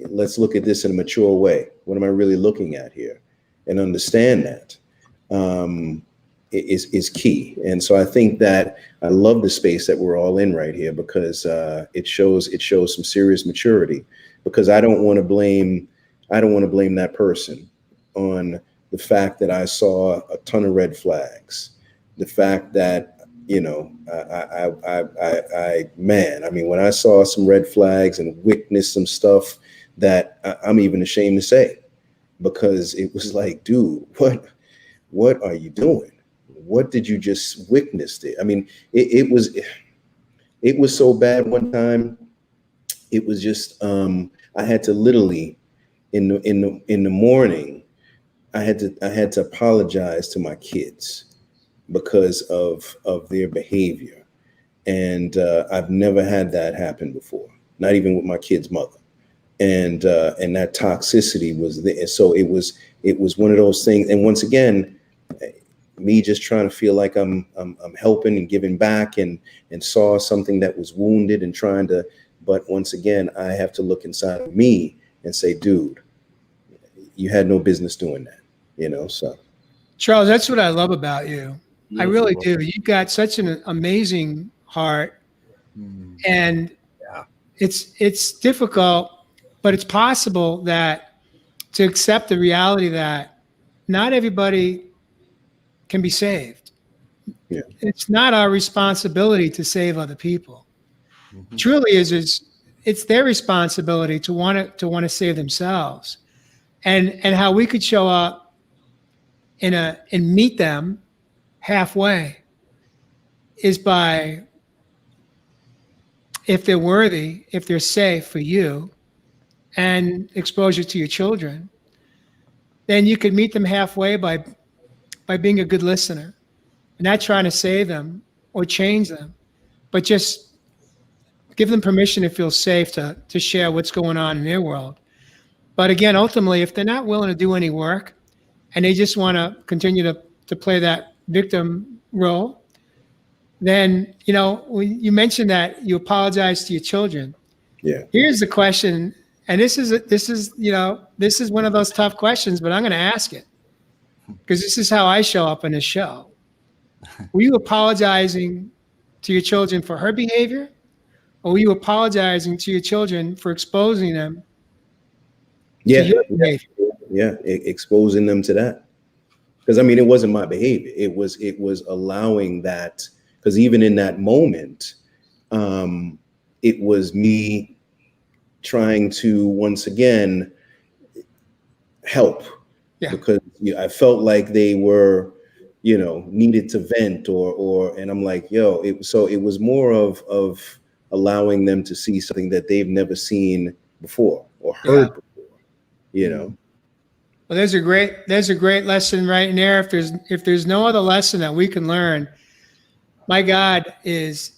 Let's look at this in a mature way. What am I really looking at here? And understand that is key. And so I think that I love the space that we're all in right here, because it shows some serious maturity. Because I don't want to blame that person on the fact that I saw a ton of red flags, the fact that when I saw some red flags and witnessed some stuff that I'm even ashamed to say, because it was like, dude, what are you doing? What did you just witness there? I mean, it was so bad one time. It was just I had to literally in the morning, I had to apologize to my kids because of their behavior. And I've never had that happen before, not even with my kid's mother. And that toxicity was there. So it was one of those things. And once again, me just trying to feel like I'm helping and giving back, and saw something that was wounded and trying to, but once again, I have to look inside of me and say, dude, you had no business doing that, so. Charles, that's what I love about you. I really do. You've got such an amazing heart, and it's difficult, but it's possible to accept the reality that not everybody can be saved. Yeah. It's not our responsibility to save other people. Truly it's their responsibility to want to save themselves, and how we could show up and meet them halfway is by, if they're worthy, if they're safe for you and exposure to your children, then you could meet them halfway by being a good listener, and not trying to save them or change them, but just give them permission to feel safe to share what's going on in their world. But again, ultimately, if they're not willing to do any work and they just want to continue to play that victim role, then, you mentioned that you apologize to your children. Yeah. Here's the question, and this is one of those tough questions, but I'm going to ask it, because this is how I show up in this show. Were you apologizing to your children for her behavior, or were you apologizing to your children for exposing them to your behavior? Yeah, exposing them to that. Because it wasn't my behavior. It was allowing that, because even in that moment, it was me trying to once again help. Yeah. Because I felt like they were, needed to vent and I'm like, it was more of allowing them to see something that they've never seen before or heard before, Well, there's a great lesson right in there. If there's no other lesson that we can learn, my God, is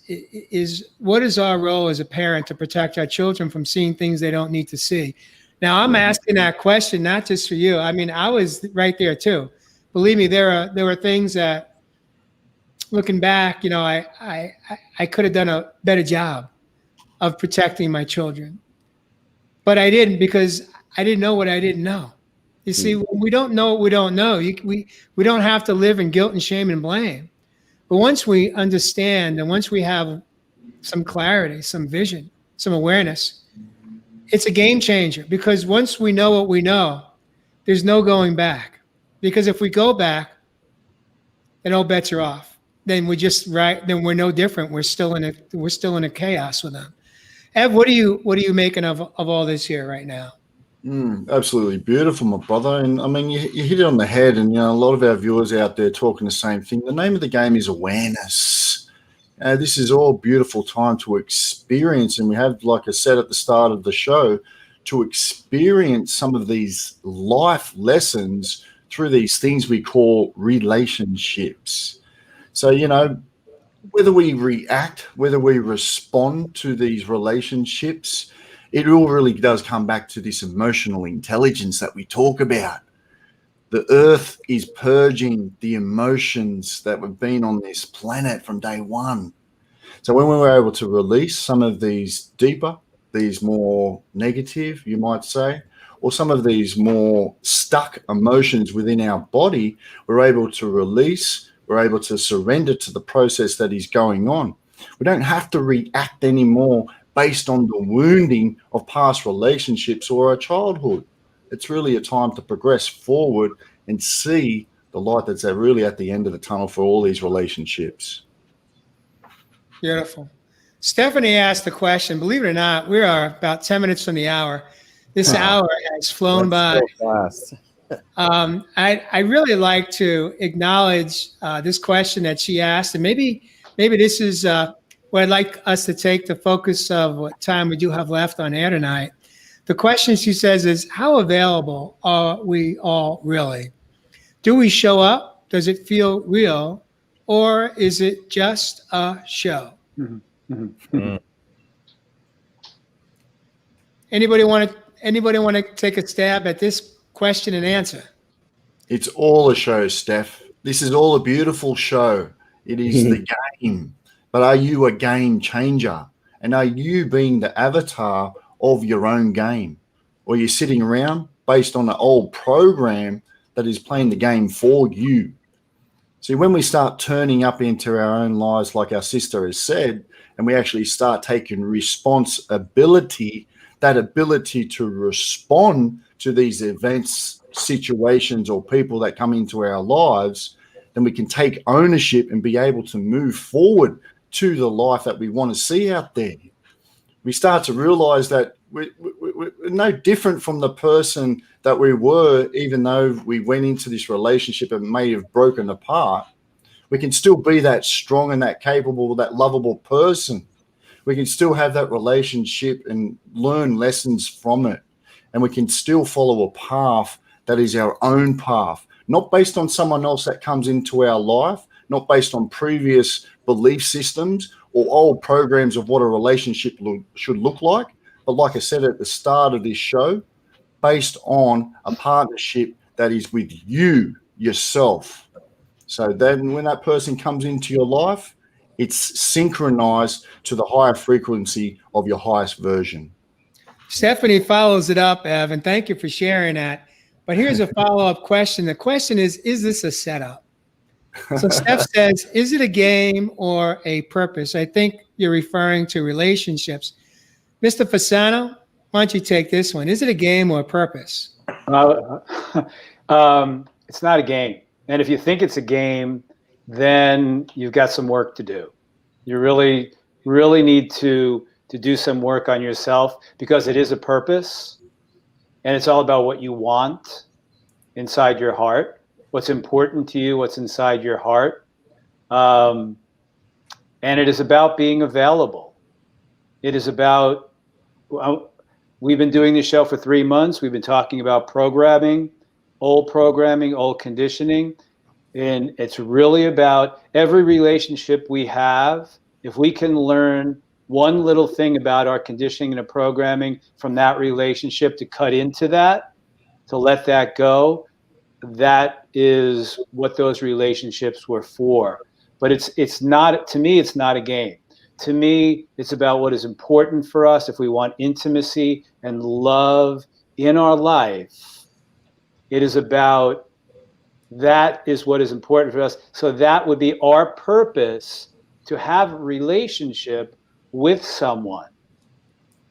what is our role as a parent to protect our children from seeing things they don't need to see? Now, I'm asking that question not just for you. I was right there too. Believe me, there were things that, looking back, I could have done a better job of protecting my children, but I didn't, because I didn't know what I didn't know. You see, when we don't know what we don't know, we don't have to live in guilt and shame and blame. But once we understand, and once we have some clarity, some vision, some awareness, it's a game changer, because once we know what we know, there's no going back. Because if we go back, then all bets are off. Then then we're no different. We're still in a chaos with them. Ev, what are you making of all this here right now? Absolutely beautiful, my brother. And I mean, you hit it on the head. And a lot of our viewers out there talking the same thing. The name of the game is awareness. This is all beautiful time to experience, and we have, like I said at the start of the show, to experience some of these life lessons through these things we call relationships. So, whether we react, whether we respond to these relationships, it all really does come back to this emotional intelligence that we talk about. The earth is purging the emotions that have been on this planet from day one. So when we were able to release some of these deeper, these more negative, you might say, or some of these more stuck emotions within our body, we're able to release, we're able to surrender to the process that is going on. We don't have to react anymore based on the wounding of past relationships or our childhood. It's really a time to progress forward and see the light that's really at the end of the tunnel for all these relationships. Beautiful. Stephanie asked the question. Believe it or not, we are about 10 minutes from the hour. This hour has flown by. So fast. I really like to acknowledge this question that she asked, and maybe this is what I'd like us to take the focus of what time we do have left on air tonight. The question she says is, how available are we all really? Do we show up? Does it feel real? Or is it just a show? Anybody want to take a stab at this question and answer? It's all a show, Steph. This is all a beautiful show. It is the game. But are you a game changer? And are you being the avatar of your own game? Or you're sitting around based on an old program that is playing the game for you? See, when we start turning up into our own lives, like our sister has said, and we actually start taking responsibility, that ability to respond to these events, situations, or people that come into our lives, then we can take ownership and be able to move forward to the life that we want to see out there. We start to realize that we're no different from the person that we were, even though we went into this relationship and may have broken apart. We can still be that strong and that capable, that lovable person. We can still have that relationship and learn lessons from it. And we can still follow a path that is our own path, not based on someone else that comes into our life, not based on previous belief systems or old programs of what a relationship should look like. But like I said at the start of this show, based on a partnership that is with you, yourself. So then when that person comes into your life, it's synchronized to the higher frequency of your highest version. Stephanie follows it up, Ev, and thank you for sharing that. But here's a follow-up question. The question is this a setup? So Steph says, is it a game or a purpose? I think you're referring to relationships. Mr. Fasano, why don't you take this one? Is it a game or a purpose? It's not a game. And if you think it's a game, then you've got some work to do. You really, really need to do some work on yourself, because it is a purpose, and it's all about what you want inside your heart, what's important to you, what's inside your heart. And it is about being available. It is about, we've been doing this show for 3 months. We've been talking about programming, old conditioning. And it's really about every relationship we have. If we can learn one little thing about our conditioning and programming from that relationship, to cut into that, to let that go, that is what those relationships were for. But it's not, to me, it's not a game. To me, it's about what is important for us. If we want intimacy and love in our life, it is about, that is what is important for us. So that would be our purpose, to have a relationship with someone.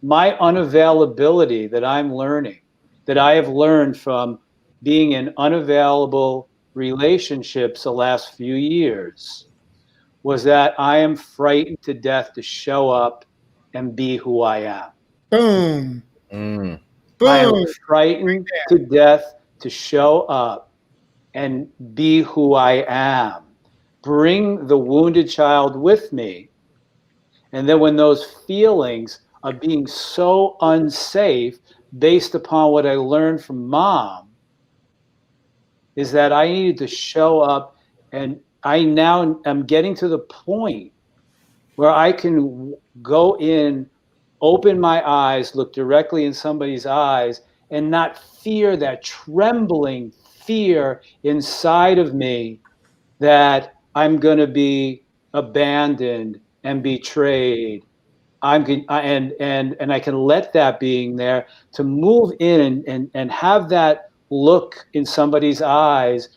My unavailability that I'm learning, that I have learned from being in unavailable relationships the last few years was that I am frightened to death to show up and be who I am. Boom. Mm. I am Boom. frightened to death to show up and be who I am. Bring the wounded child with me. And then when those feelings of being so unsafe based upon what I learned from mom is that I needed to show up, and I now am getting to the point where I can go in, open my eyes, look directly in somebody's eyes, and not fear that trembling fear inside of me that I'm going to be abandoned and betrayed. And I can let that being there to move in and have that look in somebody's eyes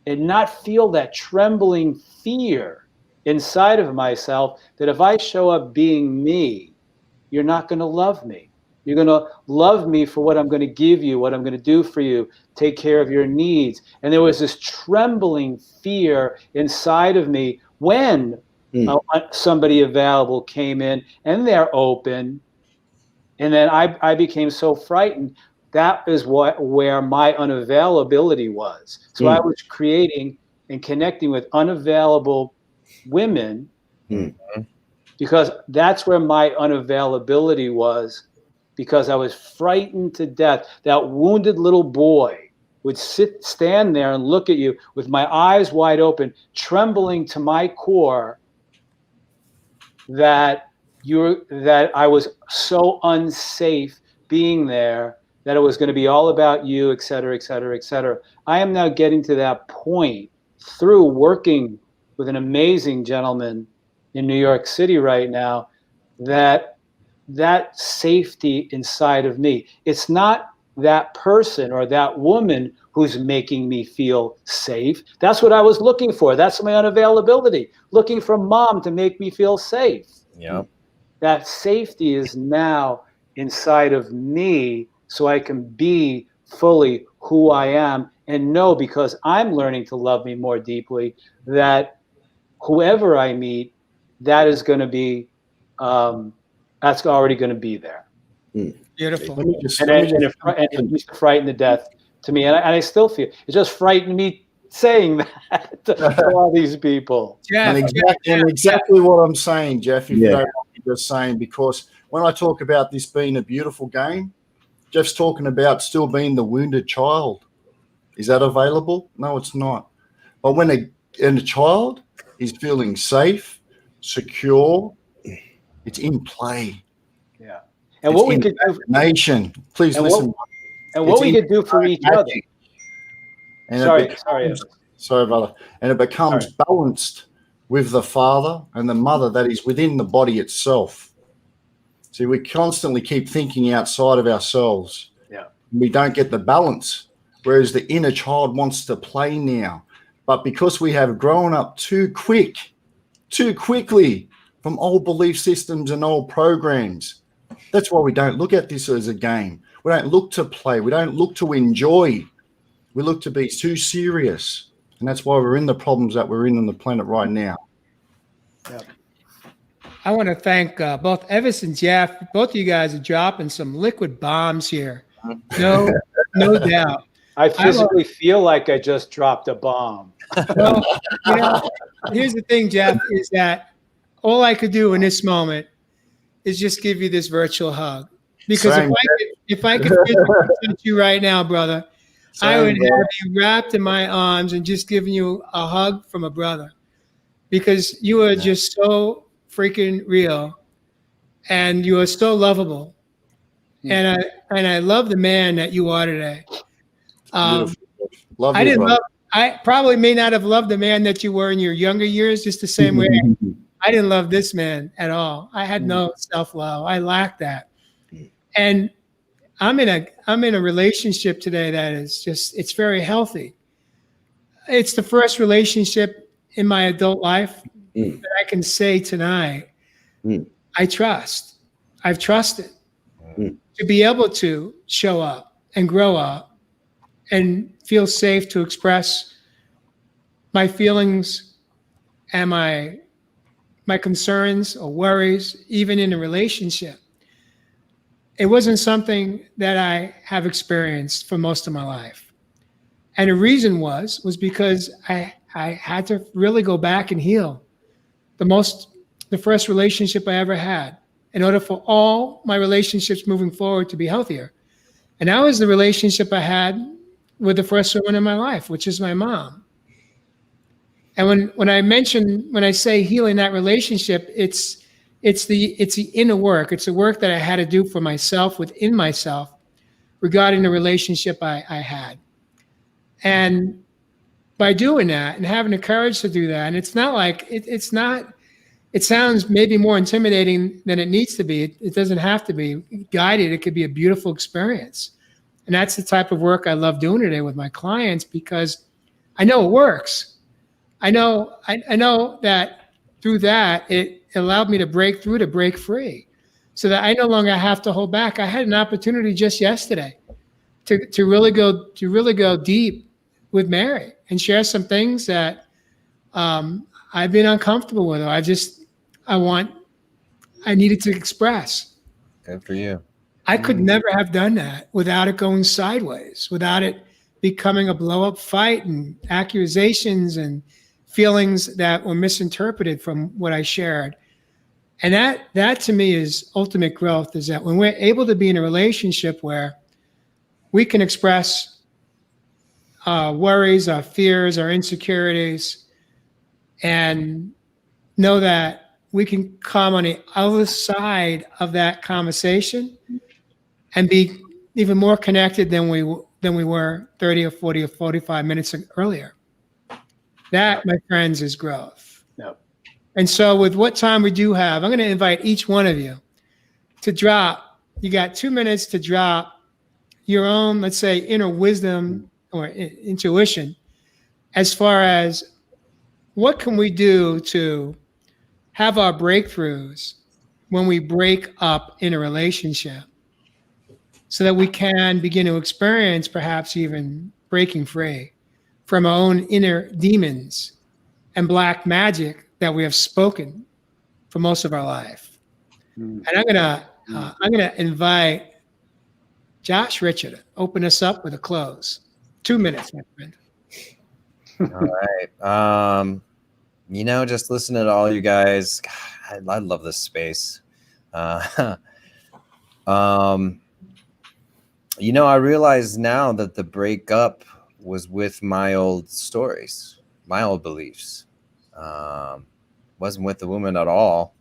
and not feel that trembling fear inside of myself that if I show up being me, you're not going to love me. You're going to love me for what I'm going to give you, what I'm going to do for you, take care of your needs. And there was this trembling fear inside of me when somebody available came in and they're open. And then I became so frightened. That is where my unavailability was. So I was creating and connecting with unavailable women because that's where my unavailability was, because I was frightened to death. That wounded little boy would stand there and look at you with my eyes wide open, trembling to my core that I was so unsafe being there, that it was going to be all about you, et cetera, et cetera, et cetera. I am now getting to that point through working with an amazing gentleman in New York City right now, that safety inside of me. It's not that person or that woman who's making me feel safe. That's what I was looking for. That's my unavailability, looking for mom to make me feel safe. Yeah. That safety is now inside of me, so I can be fully who I am and know, because I'm learning to love me more deeply, that whoever I meet, that is going to be, that's already going to be there. Beautiful. And it used to frighten to death to me. And I still feel, it just frightened me saying that to all these people. Yeah. And exactly what I'm saying, Jeff, if you don't mind me just saying, because when I talk about this being a beautiful game, Jeff's talking about still being the wounded child. Is that available? No, it's not. But when a child is feeling safe, secure, it's in play. Yeah. And what we could do, nation. Please listen. And what we could do for each other. And sorry, brother. And it becomes balanced with the father and the mother that is within the body itself. See, we constantly keep thinking outside of ourselves. Yeah. We don't get the balance, whereas the inner child wants to play now. But because we have grown up too quickly from old belief systems and old programs, that's why we don't look at this as a game. We don't look to play. We don't look to enjoy. We look to be too serious. And that's why we're in the problems that we're in on the planet right now. Yep. I want to thank both Evis and Jeff. Both of you guys are dropping some liquid bombs here. No doubt. I physically feel like I just dropped a bomb. Well, here's the thing, Jeff, is that all I could do in this moment is just give you this virtual hug. Because if I could touch you right now, brother, I would have you wrapped in my arms and just giving you a hug from a brother. Because you are just so freaking real, and you are so lovable, and I love the man that you are today. I probably may not have loved the man that you were in your younger years, just the same way. I didn't love this man at all. I had no self-love. I lacked that, and I'm in a relationship today that is it's very healthy. It's the first relationship in my adult life that I can say tonight, I've trusted to be able to show up and grow up and feel safe to express my feelings and my concerns or worries, even in a relationship. It wasn't something that I have experienced for most of my life. And the reason was because I had to really go back and heal the first relationship I ever had in order for all my relationships moving forward to be healthier. And that was the relationship I had with the first woman in my life, which is my mom. And when I say healing that relationship, it's the inner work. It's the work that I had to do for myself, within myself, regarding the relationship I had. And by doing that and having the courage to do that, and it's not like it sounds maybe more intimidating than it needs to be. It doesn't have to be guided. It could be a beautiful experience. And that's the type of work I love doing today with my clients, because I know it works. I know that through that, it allowed me to break through, to break free, so that I no longer have to hold back. I had an opportunity just yesterday to really go deep with Mary and share some things that I've been uncomfortable with. I needed to express. Good for you. I could never have done that without it going sideways, without it becoming a blow-up fight and accusations and feelings that were misinterpreted from what I shared. And that to me is ultimate growth, is that when we're able to be in a relationship where we can express our worries, our fears, our insecurities, and know that we can come on the other side of that conversation and be even more connected than we were 30 or 40 or 45 minutes earlier. That, my friends, is growth. Yep. And so with what time we do have, I'm going to invite each one of you to drop. You got 2 minutes to drop your own, let's say, inner wisdom or intuition, as far as what can we do to have our breakthroughs when we break up in a relationship, so that we can begin to experience perhaps even breaking free from our own inner demons and black magic that we have spoken for most of our life. And I'm gonna invite Josh Richard to open us up with a close. 2 minutes, my friend. All right. Just listening to all you guys, God, I love this space. I realize now that the breakup was with my old stories, my old beliefs. Wasn't with the woman at all.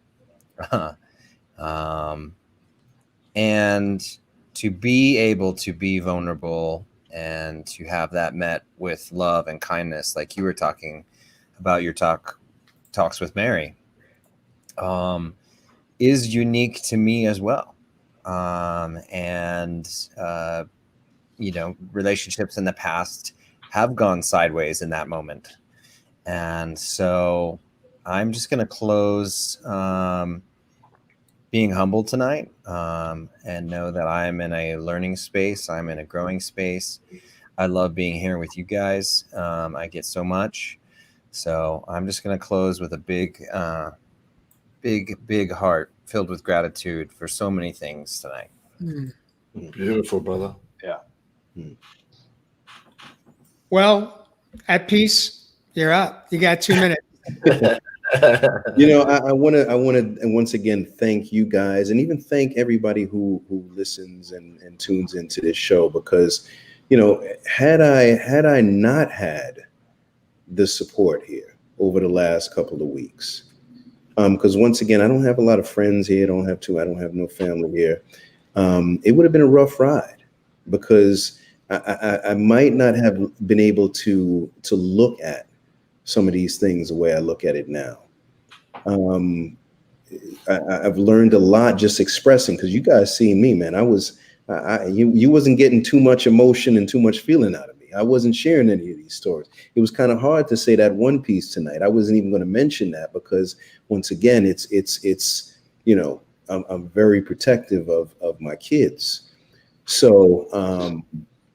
And to be able to be vulnerable and to have that met with love and kindness, like you were talking about your talks with Mary, is unique to me as well. Relationships in the past have gone sideways in that moment. And so I'm just going to close being humble tonight, and know that I'm in a learning space. I'm in a growing space. I love being here with you guys. I get so much. So I'm just going to close with a big heart filled with gratitude for so many things tonight. Beautiful, brother. Yeah. Well, at peace, you're up. You got 2 minutes. I want to once again thank you guys, and even thank everybody who listens and tunes into this show, because had I not had the support here over the last couple of weeks, because once again, I don't have a lot of friends here. I don't have no family here. It would have been a rough ride, because I might not have been able to look at some of these things the way I look at it now. I've learned a lot just expressing, because you guys see me, man. You wasn't getting too much emotion and too much feeling out of me. I wasn't sharing any of these stories. It was kind of hard to say that one piece tonight. I wasn't even going to mention that, because once again, it's I'm very protective of my kids. So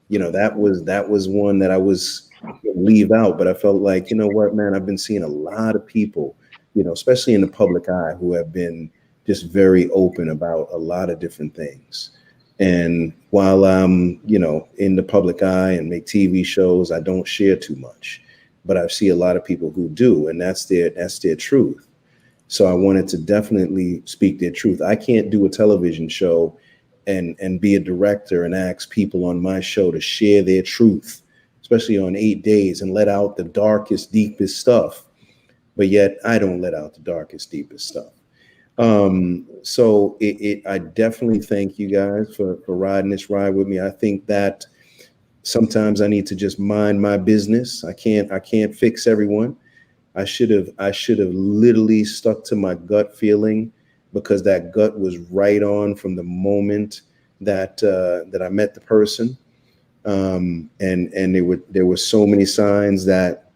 You know, that was one that I was gonna leave out, but I felt like, you know what, man, I've been seeing a lot of people, you know, especially in the public eye, who have been just very open about a lot of different things. And while I'm, you know, in the public eye and make TV shows, I don't share too much, but I see a lot of people who do, and that's their truth. So I wanted to definitely speak their truth. I can't do a television show and be a director and ask people on my show to share their truth, especially on 8 days, and let out the darkest, deepest stuff. But yet I don't let out the darkest, deepest stuff. So I definitely thank you guys for riding this ride with me. I think that sometimes I need to just mind my business. I can't fix everyone. I should have literally stuck to my gut feeling, because that gut was right on from the moment that I met the person. And there were so many signs that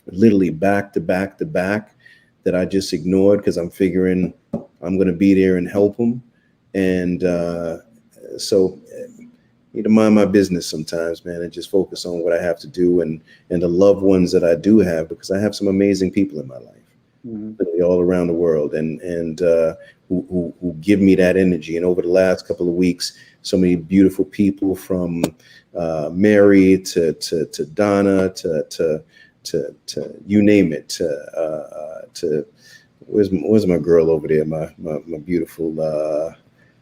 literally back to back to back that I just ignored, because I'm figuring I'm going to be there and help them. And so I need to mind my business sometimes, man, and just focus on what I have to do, and the loved ones that I do have, because I have some amazing people in my life, literally all around the world, and who give me that energy. And over the last couple of weeks, so many beautiful people, from Mary to Donna to you name it, to where's my girl over there, my beautiful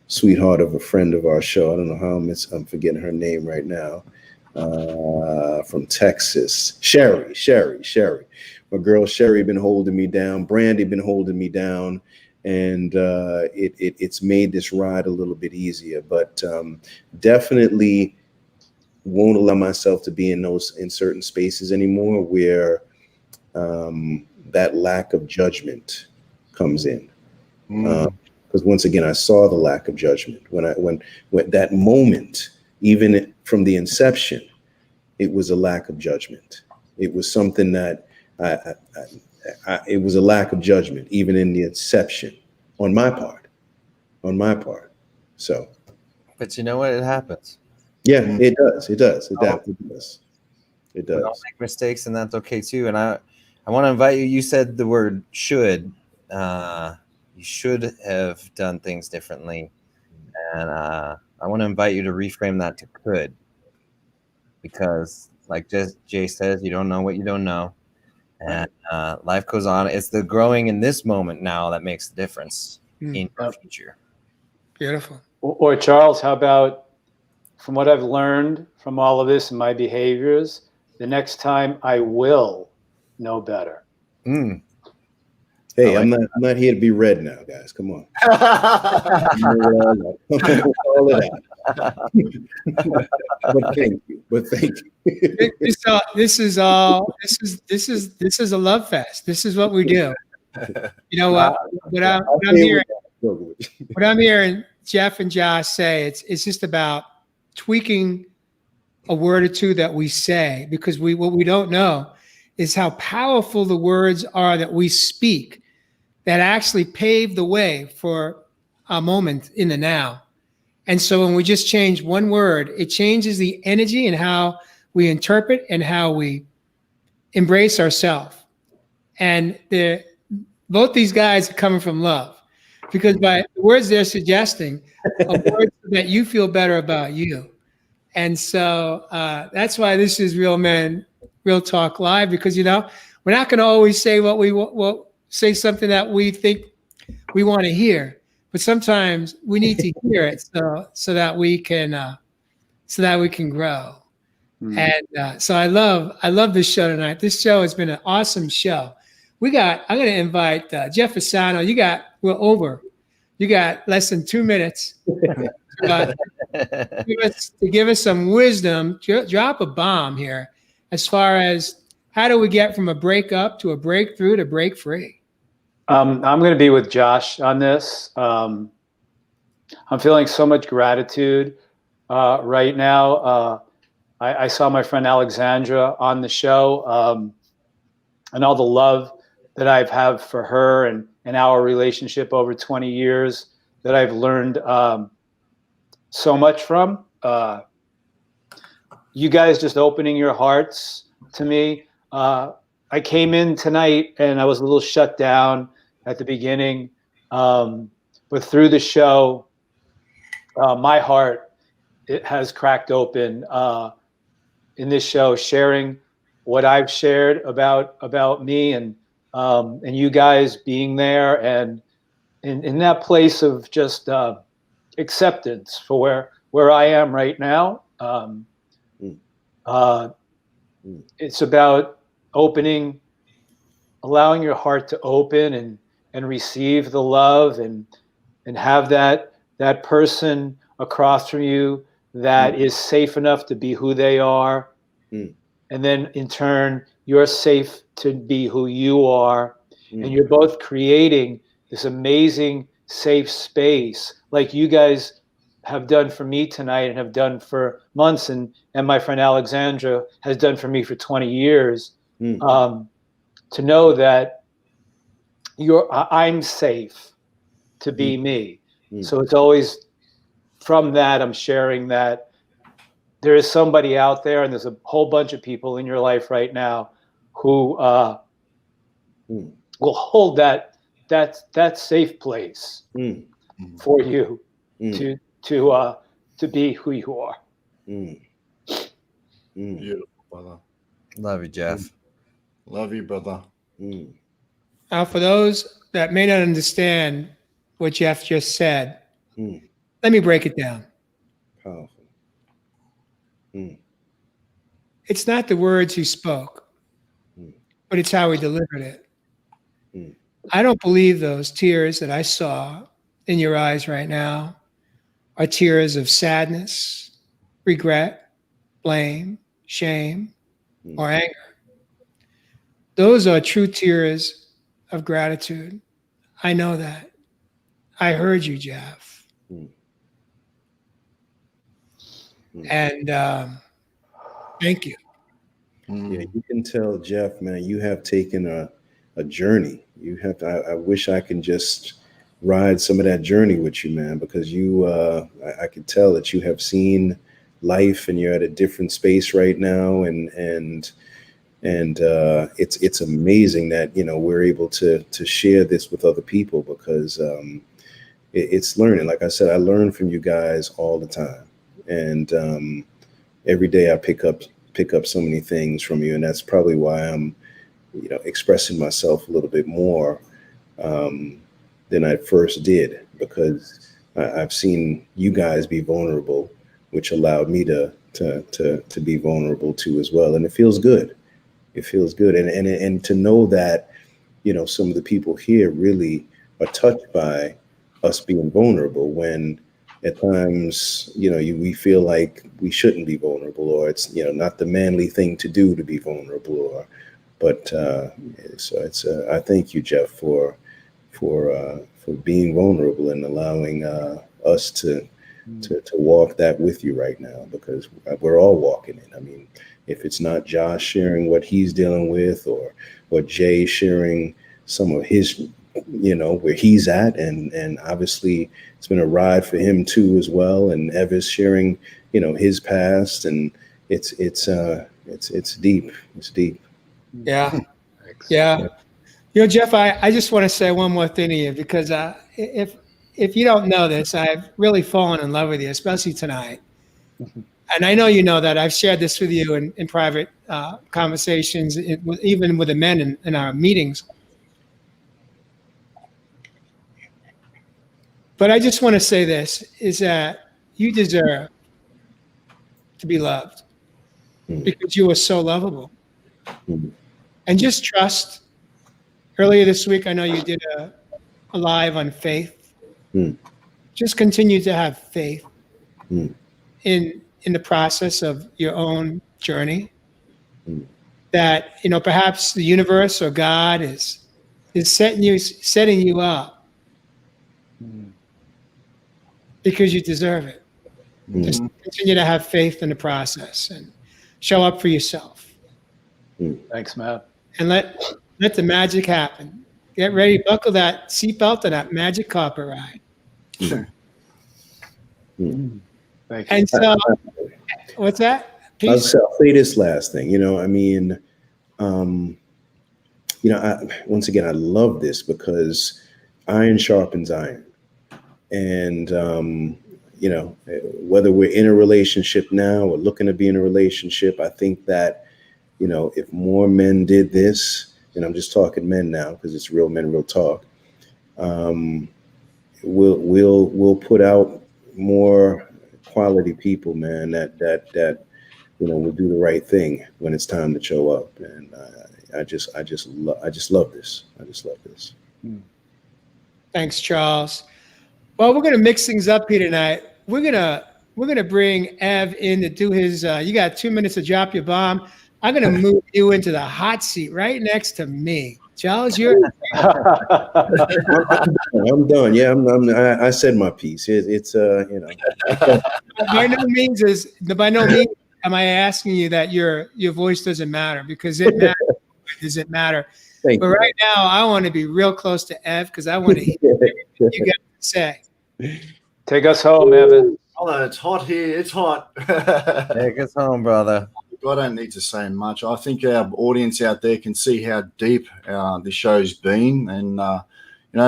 sweetheart of a friend of our show. I don't know how I'm forgetting her name right now. From Texas, Sherry. My girl Sherry been holding me down. Brandy been holding me down, and it's made this ride a little bit easier. But definitely won't allow myself to be in certain spaces anymore where that lack of judgment comes in. Because once again, I saw the lack of judgment when that moment, even from the inception, it was a lack of judgment. It was something that it was a lack of judgment, even in the inception, on my part. So, But you know what? It happens. yeah, it does. It does. It does. We all make mistakes, and that's okay too. And I want to invite you. You said the word should. You should have done things differently, and I want to invite you to reframe that to could, because, like Jay says, you don't know what you don't know, and life goes on. It's the growing in this moment now that makes the difference in your future. Beautiful. Or Charles, how about, from what I've learned from all of this and my behaviors, the next time I will know better. Hey, I'm not here to be read now, guys. Come on. All of that. But thank you. This is a love fest. This is what we do. You know what I'm hearing Jeff and Josh say, it's just about tweaking a word or two that we say, because what we don't know is how powerful the words are that we speak, that actually pave the way for a moment in the now. And so when we just change one word, it changes the energy and how we interpret and how we embrace ourselves. And both these guys are coming from love, because by the words they're suggesting are words that you feel better about you. And so that's why this is Real Men, Real Talk Live, because, you know, we're not going to always say say something that we think we want to hear, but sometimes we need to hear it so that we can grow. And so I love this show tonight. This show has been an awesome show. I'm going to invite Jeff Asano. You got less than 2 minutes to give us some wisdom. Drop a bomb here as far as how do we get from a breakup to a breakthrough to break free. I'm going to be with Josh on this. I'm feeling so much gratitude right now. I saw my friend Alexandra on the show, and all the love that I've had for her and our relationship over 20 years that I've learned so much from. you guys just opening your hearts to me. I came in tonight and I was a little shut down at the beginning, but through the show, my heart, it has cracked open in this show, sharing what I've shared about me, and you guys being there, and in that place of just acceptance for where I am right now. It's about opening, allowing your heart to open and receive the love, and have that person across from you that is safe enough to be who they are. And then in turn, you're safe to be who you are. And you're both creating this amazing safe space, like you guys have done for me tonight and have done for months, and my friend Alexandra has done for me for 20 years. To know that I'm safe to be me. So it's always from that, I'm sharing that there is somebody out there, and there's a whole bunch of people in your life right now who will hold that safe place for you to be who you are. Beautiful, brother. Love you, Jeff. Love you, brother. Now, for those that may not understand what Jeff just said, let me break it down. Powerful. It's not the words he spoke, but it's how he delivered it. I don't believe those tears that I saw in your eyes right now are tears of sadness, regret, blame, shame, or anger. Those are true tears of gratitude. I know that. I heard you, Jeff. And thank you. Yeah, you can tell, Jeff, man, you have taken a journey. You have to, I wish I can just ride some of that journey with you, man, because you I can tell that you have seen life and you're at a different space right now, and it's amazing that, you know, we're able to share this with other people, because it's learning. Like I said, I learn from you guys all the time, and every day I pick up so many things from you, and that's probably why I'm, you know, expressing myself a little bit more than I first did, because I've seen you guys be vulnerable, which allowed me to be vulnerable too as well, and it feels good. It feels good, and to know that, you know, some of the people here really are touched by us being vulnerable, when at times, you know, we feel like we shouldn't be vulnerable, or it's, you know, not the manly thing to do to be vulnerable, but so it's I thank you, Jeff, for being vulnerable and allowing us to walk that with you right now, because we're all walking it. I mean, if it's not Josh sharing what he's dealing with, or Jay sharing some of his, you know, where he's at, and obviously it's been a ride for him too as well, and Evis sharing, you know, his past, and it's deep. It's deep. Yeah. Yeah. You know, Jeff, I just want to say one more thing to you, because if you don't know this, I've really fallen in love with you, especially tonight. And I know you know that. I've shared this with you in private conversations, even with the men in our meetings. But I just want to say this, is that you deserve to be loved, because you are so lovable. And just trust. Earlier this week, I know you did a live on faith. Just continue to have faith in the process of your own journey. That, you know, perhaps the universe or God is setting you up because you deserve it. Just continue to have faith in the process and show up for yourself. Thanks, Matt. And let the magic happen. Get ready, buckle that seatbelt and that magic carpet ride. Thank you. And so, what's that? Peace. I'll say this last thing. Once again, I love this because iron sharpens iron. And, whether we're in a relationship now or looking to be in a relationship, I think that, if more men did this, and I'm just talking men now because it's real men, real talk, we'll put out more quality people, man, that will do the right thing when it's time to show up. And I just love this. I just love this. Thanks, Charles. Well, we're gonna mix things up here tonight. We're gonna bring Ev in to do his. You got 2 minutes to drop your bomb. I'm gonna move you into the hot seat right next to me, Charles. You're. I'm done. Yeah, I said my piece. It's By no means am I asking you that your voice doesn't matter, because it matters. Does it matter? Thank But you. right now, I want to be real close to Ev because I want to hear everything you got to say. Take us home, Evan. Oh, it's hot here. It's hot. Take us home, brother. I don't need to say much. I think our audience out there can see how deep the show's been. And,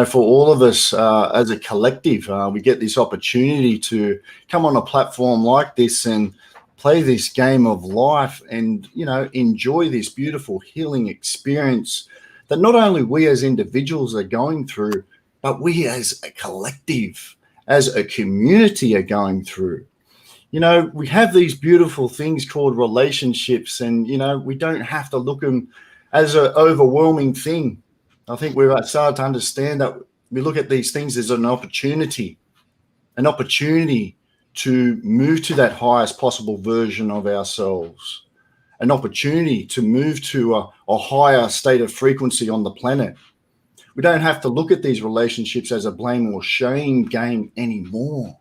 for all of us as a collective, we get this opportunity to come on a platform like this and play this game of life and, enjoy this beautiful healing experience that not only we as individuals are going through, but we as a collective, as a community are going through. We have these beautiful things called relationships, and, we don't have to look at them as an overwhelming thing. I think we've started to understand that we look at these things as an opportunity to move to that highest possible version of ourselves, an opportunity to move to a higher state of frequency on the planet. We don't have to look at these relationships as a blame or shame game anymore.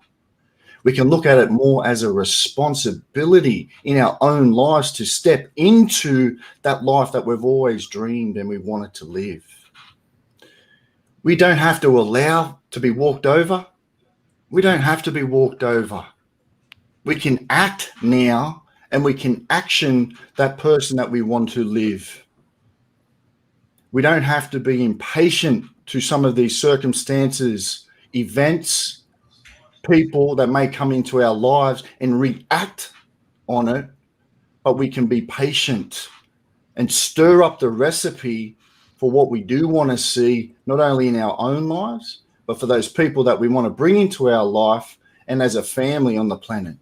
We can look at it more as a responsibility in our own lives to step into that life that we've always dreamed and we wanted to live. We don't have to allow to be walked over. We don't have to be walked over. We can act now and we can action that person that we want to live. We don't have to be impatient to some of these circumstances, events, people that may come into our lives and react on it, but we can be patient and stir up the recipe for what we do want to see, not only in our own lives, but for those people that we want to bring into our life and as a family on the planet.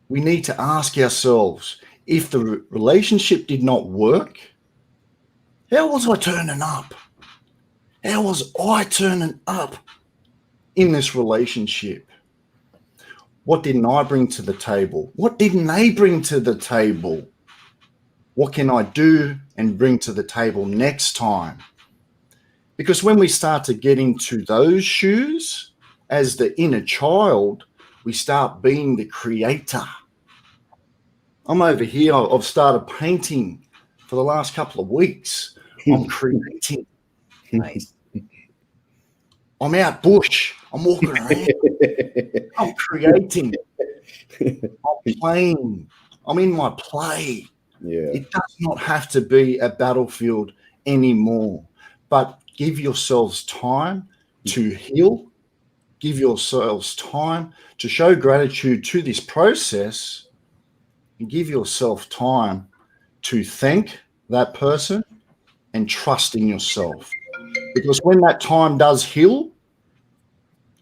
We need to ask ourselves, if the relationship did not work, how was I turning up? How was I turning up in this relationship? What didn't I bring to the table? What didn't they bring to the table? What can I do and bring to the table next time? Because when we start to get into those shoes as the inner child, we start being the creator. I'm over here. I've started painting for the last couple of weeks. I'm creating. Nice. I'm out bush. I'm walking around. I'm creating. I'm playing. I'm in my play. Yeah. It does not have to be a battlefield anymore. But give yourselves time to heal. Give yourselves time to show gratitude to this process, and give yourself time to thank that person and trust in yourself. Because when that time does heal,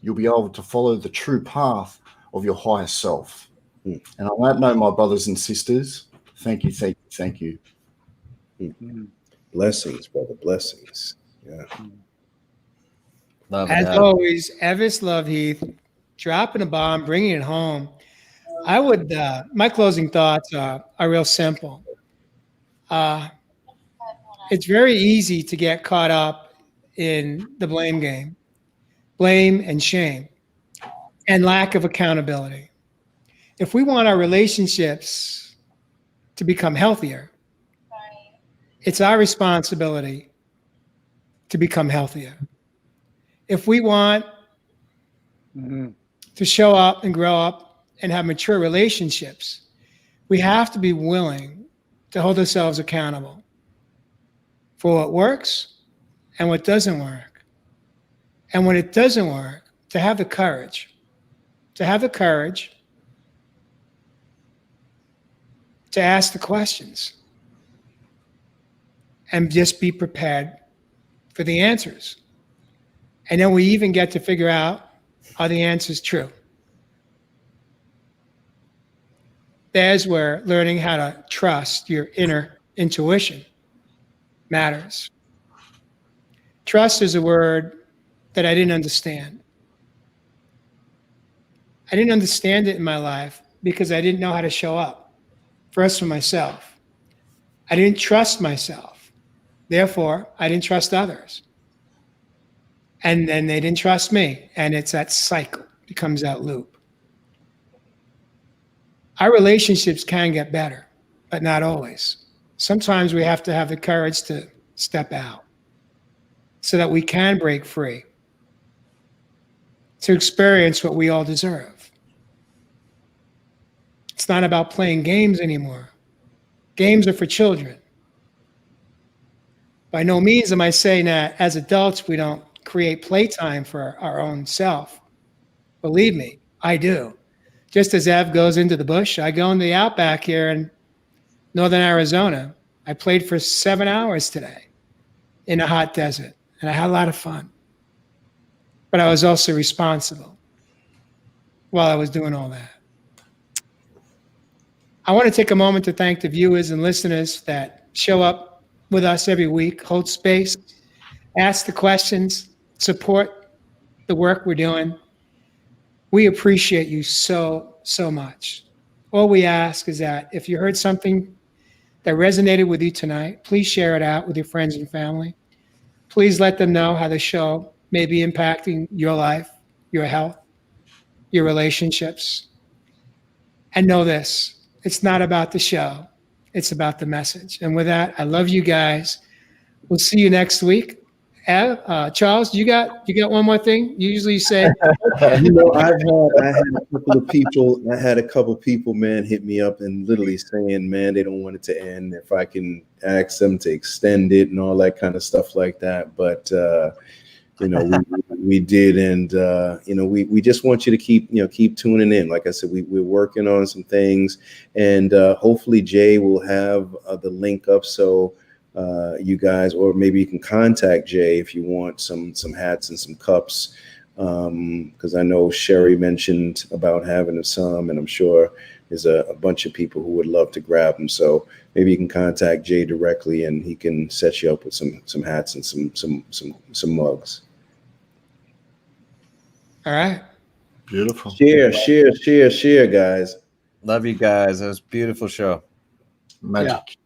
you'll be able to follow the true path of your higher self. And on that note, my brothers and sisters, thank you, thank you, thank you. Blessings, brother. Blessings. Yeah. Love it. As Ev. always, Evis Love Heath, dropping a bomb, bringing it home. I would. My closing thoughts are real simple. It's very easy to get caught up in the blame game, blame and shame, and lack of accountability. If we want our relationships to become healthier, it's our responsibility to become healthier. If we want to show up and grow up and have mature relationships, we have to be willing to hold ourselves accountable for what works and what doesn't work. And when it doesn't work, to have the courage to ask the questions and just be prepared for the answers. And then we even get to figure out, are the answers true? There's where learning how to trust your inner intuition matters. Trust is a word that I didn't understand. I didn't understand it in my life because I didn't know how to show up, first for myself. I didn't trust myself. Therefore, I didn't trust others. And then they didn't trust me. And it's that cycle, becomes that loop. Our relationships can get better, but not always. Sometimes we have to have the courage to step out so that we can break free, to experience what we all deserve. It's not about playing games anymore. Games are for children. By no means am I saying that as adults we don't create playtime for our own self. Believe me, I do. Just as Ev goes into the bush, I go into the outback here in northern Arizona. I played for 7 hours today in a hot desert, and I had a lot of fun. But I was also responsible while I was doing all that. I want to take a moment to thank the viewers and listeners that show up with us every week, hold space, ask the questions, support the work we're doing. We appreciate you so, so much. All we ask is that if you heard something that resonated with you tonight, please share it out with your friends and family. Please let them know how the show may be impacting your life, your health, your relationships. And know this, it's not about the show, it's about the message. And with that, I love you guys. We'll see you next week. Charles, you got one more thing? You usually say. I had a couple people, man, hit me up and literally saying, man, they don't want it to end. If I can ask them to extend it and all that kind of stuff like that. But we did, and we just want you to keep tuning in. Like I said, we're working on some things, and hopefully Jay will have the link up so you guys, or maybe you can contact Jay if you want some hats and some cups, because I know Sherry mentioned about having some, and I'm sure there's a bunch of people who would love to grab them. So maybe you can contact Jay directly, and he can set you up with some hats and some mugs. All right. Beautiful. Share, guys. Love you guys. It was a beautiful show. Magic.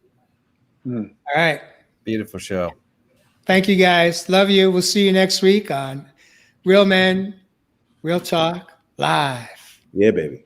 All right. Beautiful show. Thank you, guys. Love you. We'll see you next week on Real Men, Real Talk Live. Yeah, baby.